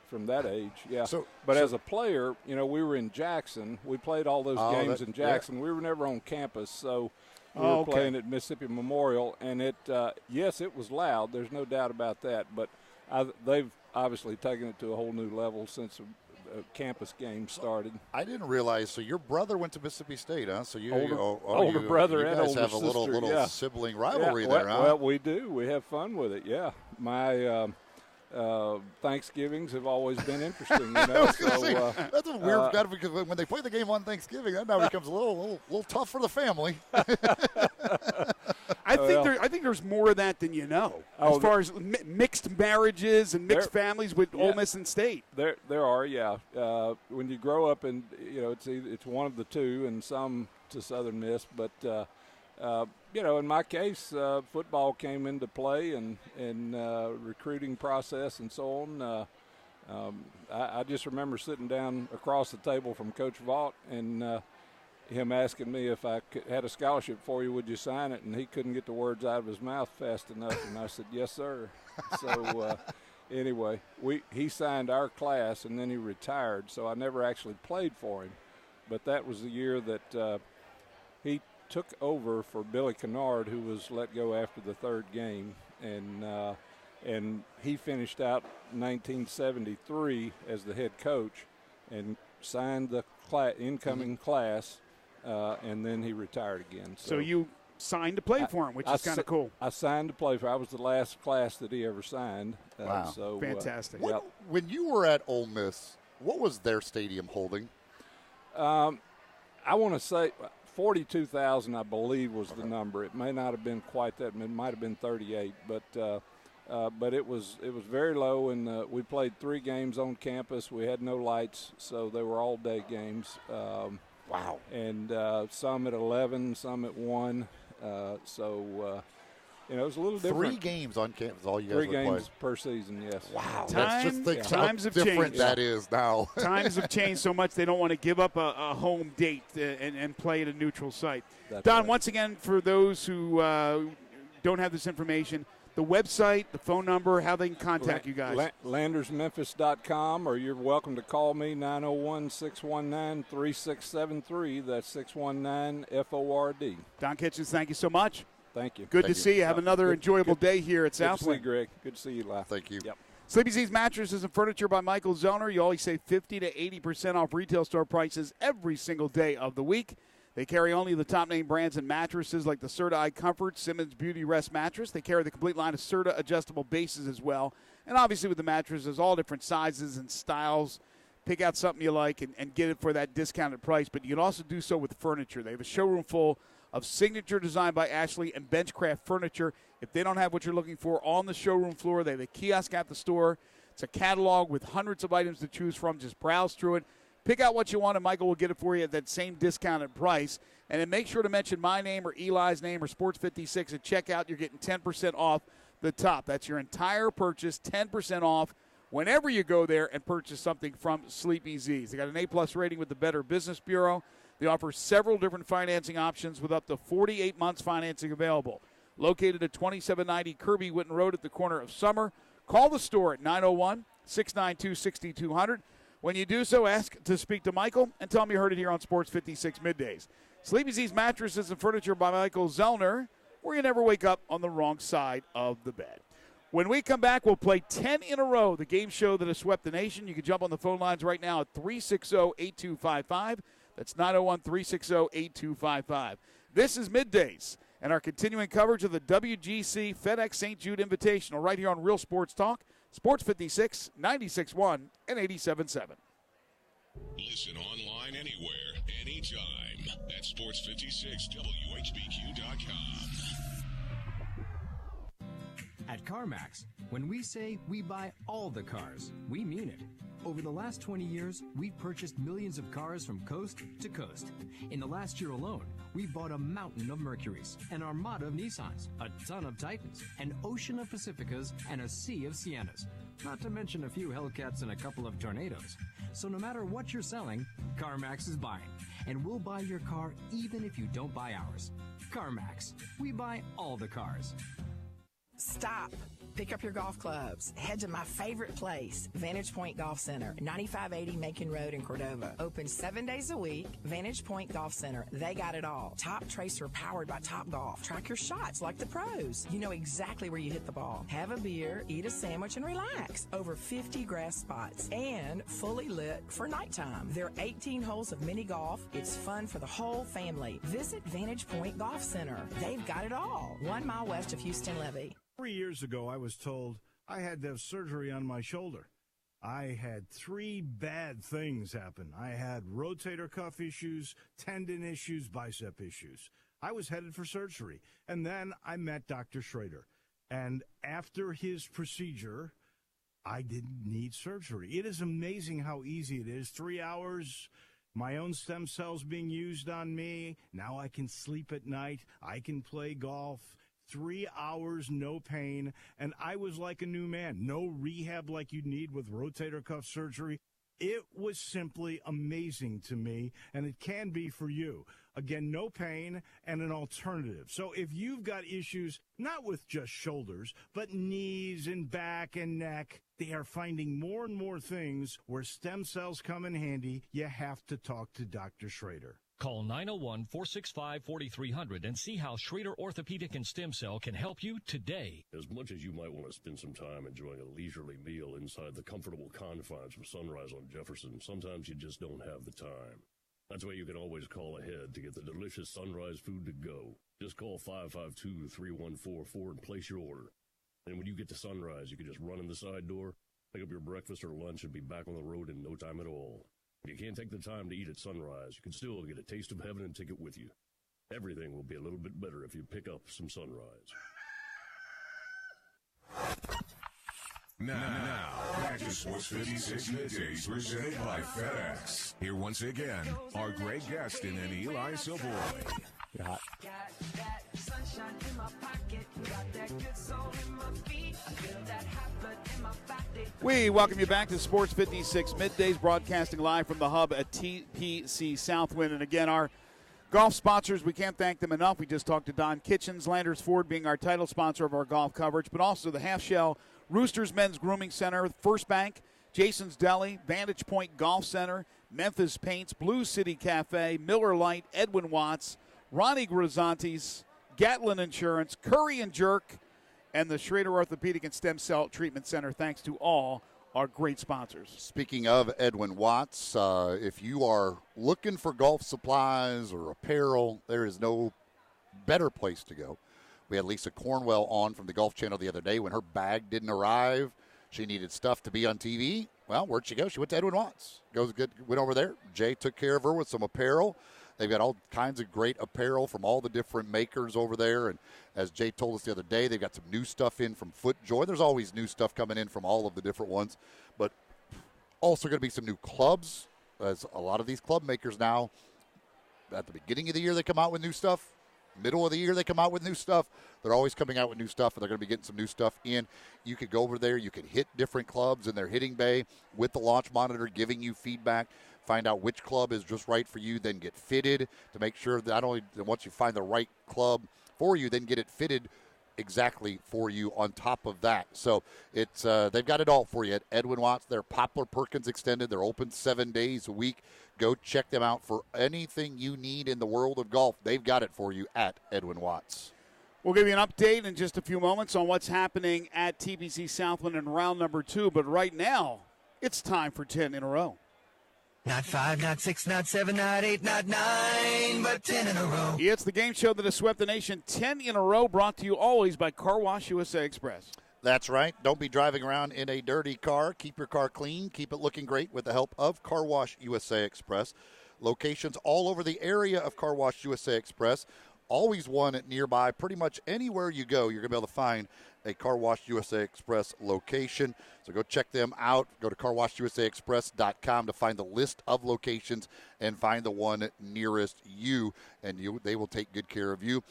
from that age. Yeah. But as a player, we were in Jackson. We played all those games in Jackson. Yeah. We were never on campus, so we were playing at Mississippi Memorial, and it was loud. There's no doubt about that. But they've obviously taken it to a whole new level since campus game started. I didn't realize. So your brother went to Mississippi State, huh? So older brother you and guys older have a little sibling rivalry there, huh? Well, we do. We have fun with it. Yeah, my Thanksgivings have always been interesting. That's a weird because when they play the game on Thanksgiving, that now becomes a little tough for the family. I think there's more of that than you know, as far as mixed marriages and mixed families with Ole Miss and State. There are, yeah. When you grow up, and it's one of the two, and some to Southern Miss. But in my case, football came into play, and recruiting process and so on. I just remember sitting down across the table from Coach Vaught and him asking me if I had a scholarship for you, would you sign it? And he couldn't get the words out of his mouth fast enough, and I said, yes, sir. So anyway, he signed our class, and then he retired, so I never actually played for him. But that was the year that he took over for Billy Kennard, who was let go after the third game, and he finished out 1973 as the head coach and signed the incoming class, and then he retired again. So you signed to play for him, which is kind of cool. I signed to play for him. I was the last class that he ever signed. Wow. So, fantastic. When you were at Ole Miss, what was their stadium holding? I want to say 42,000, I believe, was the number. It may not have been quite that. It might have been 38, but it was very low, and we played 3 games on campus. We had no lights, so they were all-day games. Wow. And some at 11, some at 1. It was a little different. 3 games on campus, all you guys 3 would games play. per season, yes. Wow. Times have different changed. that is now. Times have changed so much they don't want to give up a home date and play at a neutral site. That's Don, right. once again, for those who don't have this information, the website, the phone number, how they can contact you guys. LandersMemphis.com, or you're welcome to call me, 901-619-3673. That's 619-FORD. Don Kitchens, thank you so much. Thank you. Good to see you. Have another enjoyable day here at Southland. Good to see you, Greg. Good to see you live. Thank you. Yep. Sleepy Z's Mattresses and Furniture by Michael Zellner. You always save 50 to 80% off retail store prices every single day of the week. They carry only the top-name brands and mattresses like the Serta iComfort, Simmons Beauty Rest mattress. They carry the complete line of Serta adjustable bases as well. And obviously with the mattresses, all different sizes and styles. Pick out something you like and get it for that discounted price. But you can also do so with furniture. They have a showroom full of signature designed by Ashley and Benchcraft furniture. If they don't have what you're looking for on the showroom floor, they have a kiosk at the store. It's a catalog with hundreds of items to choose from. Just browse through it. Pick out what you want, and Michael will get it for you at that same discounted price. And then make sure to mention my name or Eli's name or Sports 56 at checkout. You're getting 10% off the top. That's your entire purchase, 10% off whenever you go there and purchase something from Sleepy Z's. They got an A-plus rating with the Better Business Bureau. They offer several different financing options with up to 48 months financing available. Located at 2790 Kirby Witten Road at the corner of Summer. Call the store at 901-692-6200. When you do so, ask to speak to Michael and tell him you heard it here on Sports 56 Middays. Sleepy Z's Mattresses and Furniture by Michael Zellner, where you never wake up on the wrong side of the bed. When we come back, we'll play 10 in a row, the game show that has swept the nation. You can jump on the phone lines right now at 360-8255. That's 901-360-8255. This is Middays and our continuing coverage of the WGC FedEx St. Jude Invitational right here on Real Sports Talk, Sports 56, 96.1, and 87.7. Listen online anywhere, anytime at sports56whbq.com. At CarMax, when we say we buy all the cars, we mean it. Over the last 20 years, we've purchased millions of cars from coast to coast. In the last year alone, we've bought a mountain of Mercurys, an armada of Nissans, a ton of Titans, an ocean of Pacificas, and a sea of Siennas. Not to mention a few Hellcats and a couple of Tornadoes. So no matter what you're selling, CarMax is buying. And we'll buy your car even if you don't buy ours. CarMax. We buy all the cars. Stop. Pick up your golf clubs. Head to my favorite place, Vantage Point Golf Center, 9580 Macon Road in Cordova. Open 7 days a week. Vantage Point Golf Center. They got it all. Top Tracer powered by Top Golf. Track your shots like the pros. You know exactly where you hit the ball. Have a beer, eat a sandwich, and relax. Over 50 grass spots and fully lit for nighttime. There are 18 holes of mini golf. It's fun for the whole family. Visit Vantage Point Golf Center. They've got it all. 1 mile west of Houston Levee. 3 years ago, I was told I had to have surgery on my shoulder. I had 3 bad things happen. I had rotator cuff issues, tendon issues, bicep issues. I was headed for surgery. And then I met Dr. Schrader. And after his procedure, I didn't need surgery. It is amazing how easy it is. 3 hours, my own stem cells being used on me. Now I can sleep at night. I can play golf. 3 hours, no pain, and I was like a new man. No rehab like you need with rotator cuff surgery. It was simply amazing to me, and it can be for you. Again, no pain and an alternative. So if you've got issues, not with just shoulders, but knees and back and neck, they are finding more and more things where stem cells come in handy. You have to talk to Dr. Schrader. Call 901-465-4300 and see how Schrader Orthopedic and Stem Cell can help you today. As much as you might want to spend some time enjoying a leisurely meal inside the comfortable confines of Sunrise on Jefferson, sometimes you just don't have the time. That's why you can always call ahead to get the delicious Sunrise food to go. Just call 552-3144 and place your order. And when you get to Sunrise, you can just run in the side door, pick up your breakfast or lunch, and be back on the road in no time at all. If you can't take the time to eat at Sunrise, you can still get a taste of heaven and take it with you. Everything will be a little bit better if you pick up some Sunrise. Now, back to Sports 56 Middays presented by FedEx. Here once again are Greg Gaston and Eli Silveroy. You're hot. We welcome you back to Sports 56 Middays, broadcasting live from the hub at TPC Southwind. And again, our golf sponsors, we can't thank them enough. We just talked to Don Kitchens, Landers Ford being our title sponsor of our golf coverage, but also the Half Shell Roosters Men's Grooming Center, First Bank, Jason's Deli, Vantage Point Golf Center, Memphis Paints, Blue City Cafe, Miller Lite, Edwin Watts, Ronnie Grisantes, Gatlin Insurance, Curry and Jerk, and the Schrader Orthopedic and Stem Cell Treatment Center. Thanks to all our great sponsors. Speaking of Edwin Watts, if you are looking for golf supplies or apparel, there is no better place to go. We had Lisa Cornwell on from the Golf Channel the other day when her bag didn't arrive. She needed stuff to be on TV. Well, where'd she go? She went to Edwin Watts. Went over there. Jay took care of her with some apparel. They've got all kinds of great apparel from all the different makers over there. And as Jay told us the other day, they've got some new stuff in from FootJoy. There's always new stuff coming in from all of the different ones. But also going to be some new clubs. As a lot of these club makers now, at the beginning of the year, they come out with new stuff. Middle of the year, they come out with new stuff. They're always coming out with new stuff, and they're going to be getting some new stuff in. You could go over there. You could hit different clubs in their hitting bay with the launch monitor giving you feedback. Find out which club is just right for you, then get fitted to make sure that not only once you find the right club for you, then get it fitted exactly for you on top of that. So it's they've got it all for you at Edwin Watts. They're Poplar Perkins Extended. They're open 7 days a week. Go check them out for anything you need in the world of golf. They've got it for you at Edwin Watts. We'll give you an update in just a few moments on what's happening at TPC Southland in round number 2. But right now, it's time for 10 in a row. Not 5, not 6, not 7, not 8, not 9, but 10 in a row. It's the game show that has swept the nation 10 in a row, brought to you always by Car Wash USA Express. That's right. Don't be driving around in a dirty car. Keep your car clean. Keep it looking great with the help of Car Wash USA Express. Locations all over the area of Car Wash USA Express. Always one nearby. Pretty much anywhere you go, you're going to be able to find a Car Wash USA Express location. So go check them out. Go to carwashusaexpress.com to find the list of locations and find the one nearest you, and they will take good care of you.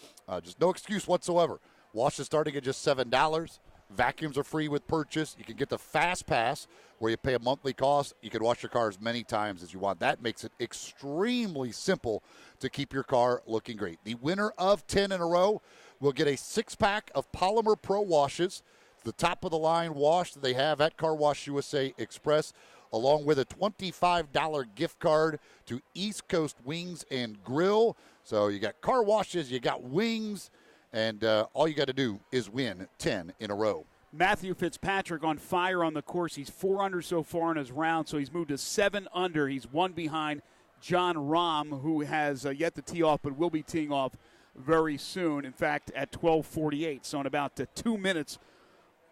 Just no excuse whatsoever. Wash is starting at just $7. Vacuums are free with purchase. You can get the Fast Pass where you pay a monthly cost. You can wash your car as many times as you want. That makes it extremely simple to keep your car looking great. The winner of 10 in a row will get a 6-pack of Polymer Pro washes, the top-of-the-line wash that they have at Car Wash USA Express, along with a $25 gift card to East Coast Wings and Grill. So you got car washes, you got wings, and all you got to do is win 10 in a row. Matthew Fitzpatrick on fire on the course. He's 4 under so far in his round, so he's moved to 7 under. He's 1 behind John Rahm, who has yet to tee off but will be teeing off very soon. In fact, at 12:48, so in about 2 minutes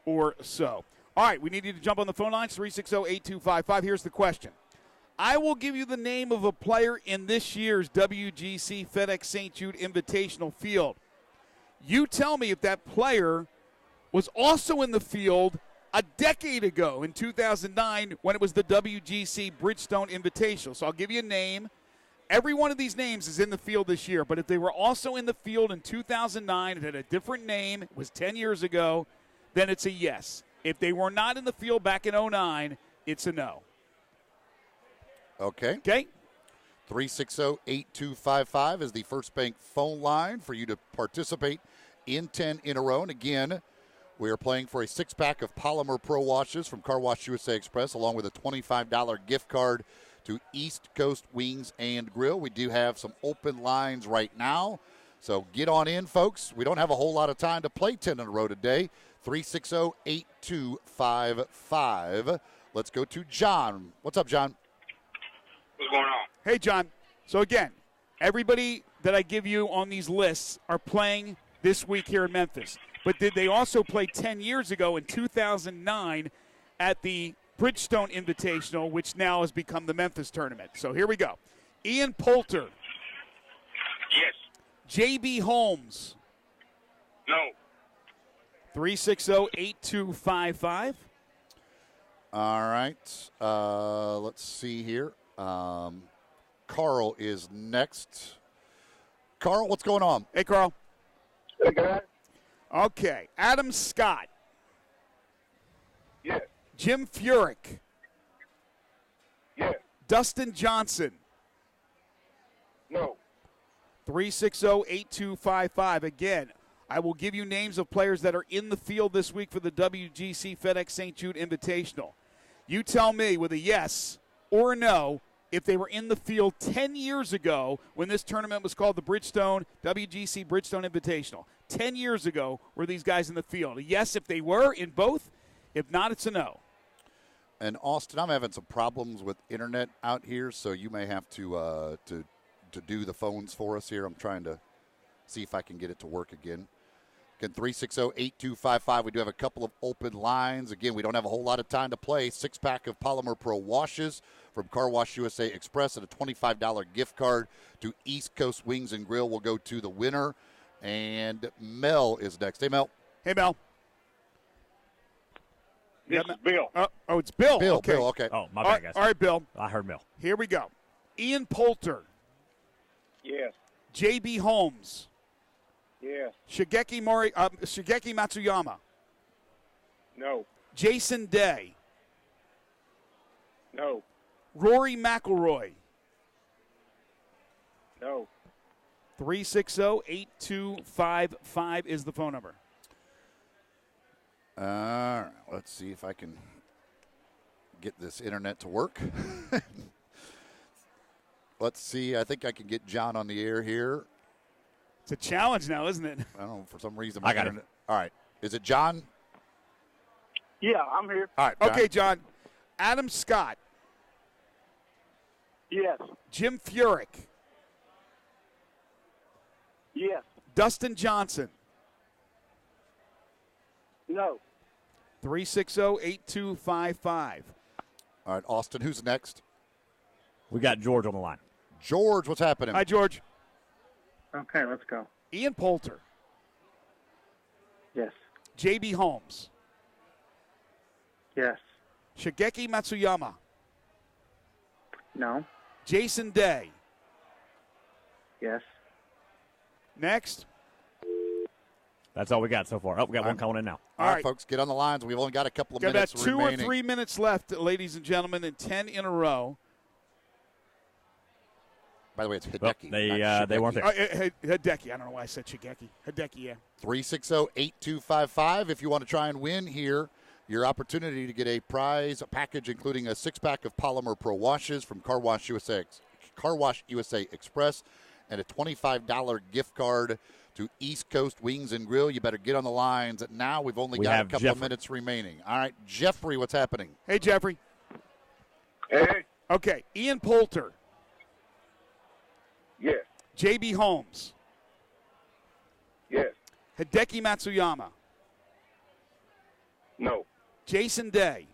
or so. All right, we need you to jump on the phone lines, 360-8255. Here's the question. I will give you the name of a player in this year's WGC FedEx St. Jude Invitational field. You tell me if that player was also in the field a decade ago in 2009 when it was the WGC Bridgestone Invitational. So I'll give you a name. Every one of these names is in the field this year, but if they were also in the field in 2009, it had a different name, it was 10 years ago, then it's a yes. If they were not in the field back in 2009, it's a no. Okay. Okay. 360-8255 is the First Bank phone line for you to participate in 10 in a row. And again, we are playing for a 6-pack of Polymer Pro Washes from Car Wash USA Express, along with a $25 gift card to East Coast Wings and Grill. We do have some open lines right now, so get on in, folks. We don't have a whole lot of time to play 10 in a row today. 360-8255. Let's go to John. What's up, John? What's going on? Hey, John. So, again, everybody that I give you on these lists are playing this week here in Memphis. But did they also play 10 years ago in 2009 at the Bridgestone Invitational, which now has become the Memphis Tournament? So here we go. Ian Poulter. Yes. J.B. Holmes. No. 360-8255. All right. Let's see here. Carl is next. Carl, what's going on? Hey, Carl. Hey, guys. Okay. Adam Scott. Yes. Jim Furyk. Yes. Dustin Johnson. No. 360-8255. Again, I will give you names of players that are in the field this week for the WGC FedEx St. Jude Invitational. You tell me with a yes or a no if they were in the field 10 years ago when this tournament was called the Bridgestone WGC Bridgestone Invitational. 10 years ago were these guys in the field. A yes if they were in both. If not, it's a no. And Austin, I'm having some problems with internet out here, so you may have to do the phones for us here. I'm trying to see if I can get it to work again. Again, 360-8255. We do have a couple of open lines. Again, we don't have a whole lot of time to play. 6-pack of Polymer Pro washes from Car Wash USA Express and a $25 gift card to East Coast Wings and Grill will go to the winner. And Mel is next. Hey, Mel. Hey, Mel. This is Bill. Oh, it's Bill. Bill, okay. Bill, okay. Oh, my bad, guys. All right, Bill. I heard Mel. Here we go. Ian Poulter. Yes. J.B. Holmes. Yes. Shigeki Matsuyama. No. Jason Day. No. Rory McIlroy. No. 360-8255 is the phone number. All right, let's see if I can get this internet to work. Let's see. I think I can get John on the air here. It's a challenge now, isn't it? I don't know. For some reason, I got internet. All right. Is it John? Yeah, I'm here. All right. John. Okay, John. Adam Scott. Yes. Jim Furyk. Yes. Dustin Johnson. No. 360-8255. All right, Austin, who's next? We got George on the line. George, what's happening? Hi, George. Okay, let's go. Ian Poulter. Yes. J.B. Holmes. Yes. Shigeki Matsuyama. No. Jason Day. Yes. Next. That's all we got so far. Oh, we got one calling in now. All right, folks, get on the lines. We've only got a couple of Got minutes about 2 remaining. or 3 minutes left, ladies and gentlemen, and 10 in a row. By the way, it's Hideki. Well, they weren't there. Hideki. I don't know why I said Shigeki. Hideki, yeah. 360-8255. If you want to try and win here, your opportunity to get a prize package including a 6-pack of Polymer Pro washes from Car Wash USA Express and a $25 gift card to East Coast Wings and Grill. You better get on the lines now. We've only got a couple of minutes remaining. All right, Jeffrey, what's happening? Hey, Jeffrey. Hey. Okay, Ian Poulter. Yes. J.B. Holmes. Yes. Hideki Matsuyama. No. Jason Day.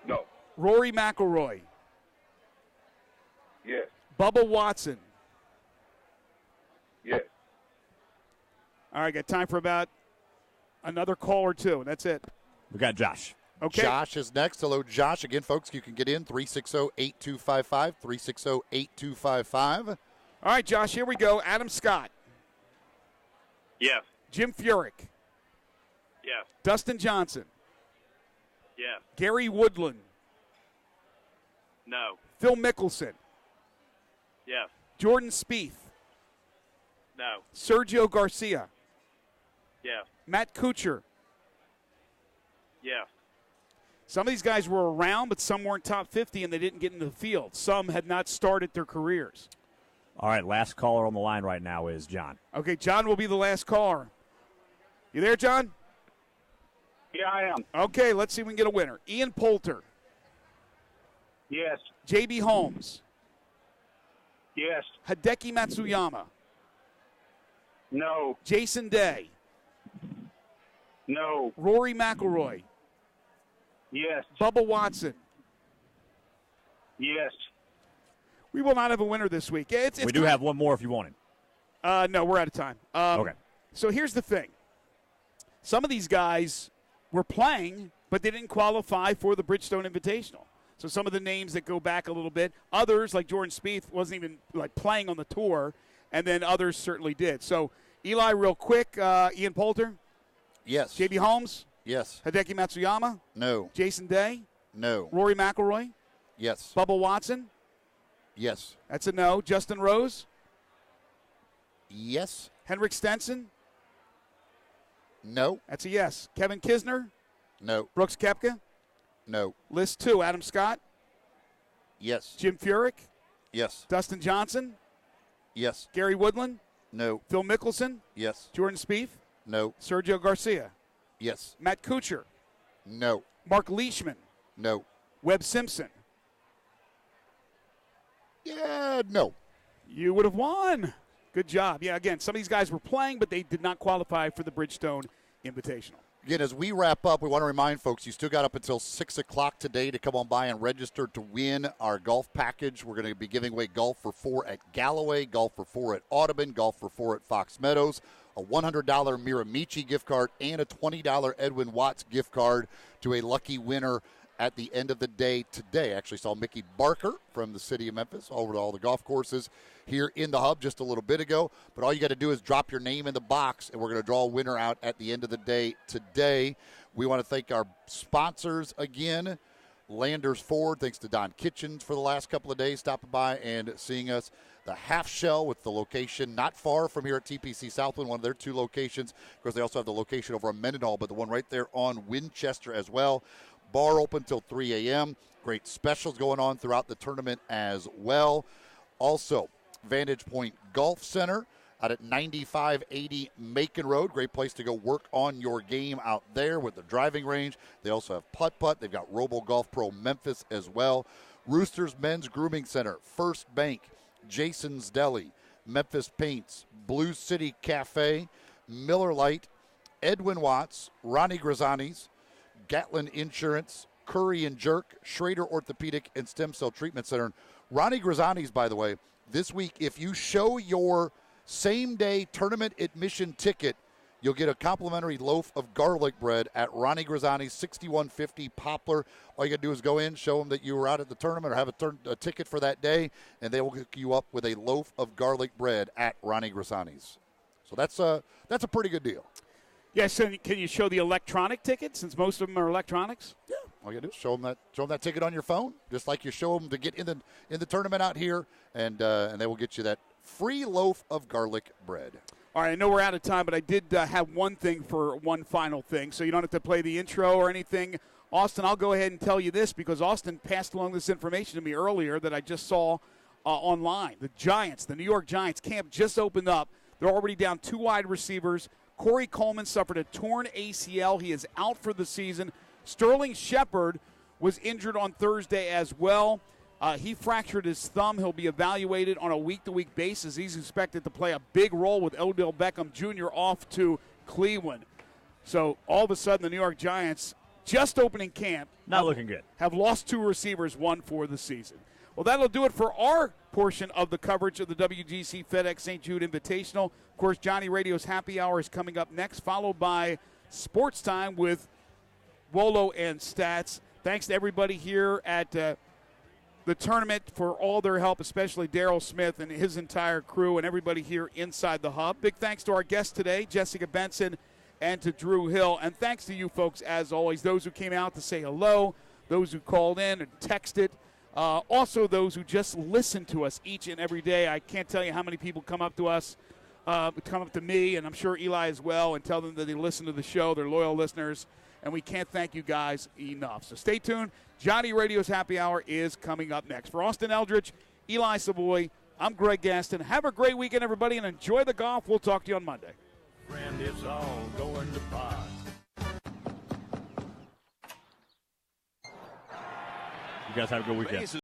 No. Rory McIlroy. Yes. Bubba Watson. Yes. All right, got time for about another call or two, and that's it. We got Josh. Okay. Josh is next. Hello, Josh. Again, folks, you can get in 360-8255, 360-8255. All right, Josh, here we go. Adam Scott. Yes. Jim Furyk. Yes. Dustin Johnson. Yes. Gary Woodland. No. Phil Mickelson. Yes. Jordan Spieth. No. Sergio Garcia. Yes. Matt Kuchar. Yes. Some of these guys were around, but some weren't top 50, and they didn't get into the field. Some had not started their careers. All right, last caller on the line right now is John. Okay, John will be the last caller. You there, John? Yeah, I am. Okay, let's see if we can get a winner. Ian Poulter. Yes. J.B. Holmes. Yes. Hideki Matsuyama. No. Jason Day. No. Rory McIlroy. Yes. Bubba Watson. Yes. We will not have a winner this week. We do have one more if you want it. No, we're out of time. Okay. So here's the thing. Some of these guys were playing, but they didn't qualify for the Bridgestone Invitational. So some of the names that go back a little bit. Others, like Jordan Spieth, wasn't even like playing on the tour, and then others certainly did. So, Eli, real quick, Ian Poulter? Yes. J.B. Holmes? Yes. Hideki Matsuyama? No. Jason Day? No. Rory McIlroy? Yes. Bubba Watson? Yes. That's a no. Justin Rose? Yes. Henrik Stenson? No. That's a yes. Kevin Kisner? No. Brooks Koepka? No. List 2, Adam Scott? Yes. Jim Furyk? Yes. Dustin Johnson? Yes. Gary Woodland? No. Phil Mickelson? Yes. Jordan Spieth? No. Sergio Garcia? Yes. Matt Kuchar? No. Mark Leishman? No. Webb Simpson? Yeah, no. You would have won. Good job. Yeah, again, some of these guys were playing, but they did not qualify for the Bridgestone Invitational. Again, as we wrap up, we want to remind folks, you still got up until 6 o'clock today to come on by and register to win our golf package. We're going to be giving away golf for 4 at Galloway, golf for 4 at Audubon, golf for 4 at Fox Meadows, a $100 Miramichi gift card, and a $20 Edwin Watts gift card to a lucky winner at the end of the day today. I actually saw Mickey Barker from the city of Memphis over to all the golf courses here in the hub just a little bit ago. But all you got to do is drop your name in the box, and we're going to draw a winner out at the end of the day today. We want to thank our sponsors again. Landers Ford, thanks to Don Kitchens for the last couple of days stopping by and seeing us. The Half Shell with the location not far from here at TPC Southland, one of their 2 locations. Of course, they also have the location over on Mendenhall, but the one right there on Winchester as well. Bar open till 3 a.m. Great specials going on throughout the tournament as well. Also, Vantage Point Golf Center out at 9580 Macon Road. Great place to go work on your game out there with the driving range. They also have putt-putt. They've got Robo Golf Pro Memphis as well. Roosters Men's Grooming Center, First Bank, Jason's Deli, Memphis Paints, Blue City Cafe, Miller Lite, Edwin Watts, Ronnie Grisani's, Gatlin Insurance, Curry and Jerk, Schrader Orthopedic, and Stem Cell Treatment Center. Ronnie Grisani's, by the way, this week, if you show your same-day tournament admission ticket, you'll get a complimentary loaf of garlic bread at Ronnie Grisani's, 6150 Poplar. All you got to do is go in, show them that you were out at the tournament or have a ticket for that day, and they will hook you up with a loaf of garlic bread at Ronnie Grisani's. So that's a pretty good deal. Yes, and can you show the electronic ticket since most of them are electronics? Yeah. All you got to do is show them that ticket on your phone, just like you show them to get in the tournament out here, and they will get you that free loaf of garlic bread. All right, I know we're out of time, but I did have one thing for one final thing, so you don't have to play the intro or anything. Austin, I'll go ahead and tell you this because Austin passed along this information to me earlier that I just saw online. The Giants, the New York Giants camp just opened up. They're already down 2 wide receivers. Corey Coleman suffered a torn ACL. He is out for the season. Sterling Shepard was injured on Thursday as well. He fractured his thumb. He'll be evaluated on a week-to-week basis. He's expected to play a big role with Odell Beckham Jr. off to Cleveland. So all of a sudden the New York Giants, just opening camp, not looking good, have lost 2 receivers, 1 for the season. Well, that'll do it for our portion of the coverage of the WGC FedEx St. Jude Invitational. Of course, Johnny Radio's Happy Hour is coming up next, followed by Sports Time with Wolo and Stats. Thanks to everybody here at the tournament for all their help, especially Daryl Smith and his entire crew and everybody here inside the hub. Big thanks to our guests today, Jessica Benson and to Drew Hill. And thanks to you folks, as always, those who came out to say hello, those who called in and texted. Also, those who just listen to us each and every day. I can't tell you how many people come up to us, come up to me, and I'm sure Eli as well, and tell them that they listen to the show. They're loyal listeners, and we can't thank you guys enough. So stay tuned. Johnny Radio's Happy Hour is coming up next. For Austin Eldridge, Eli Savoy, I'm Greg Gaston. Have a great weekend, everybody, and enjoy the golf. We'll talk to you on Monday. Friend, it's all going to pot. You guys have a good weekend.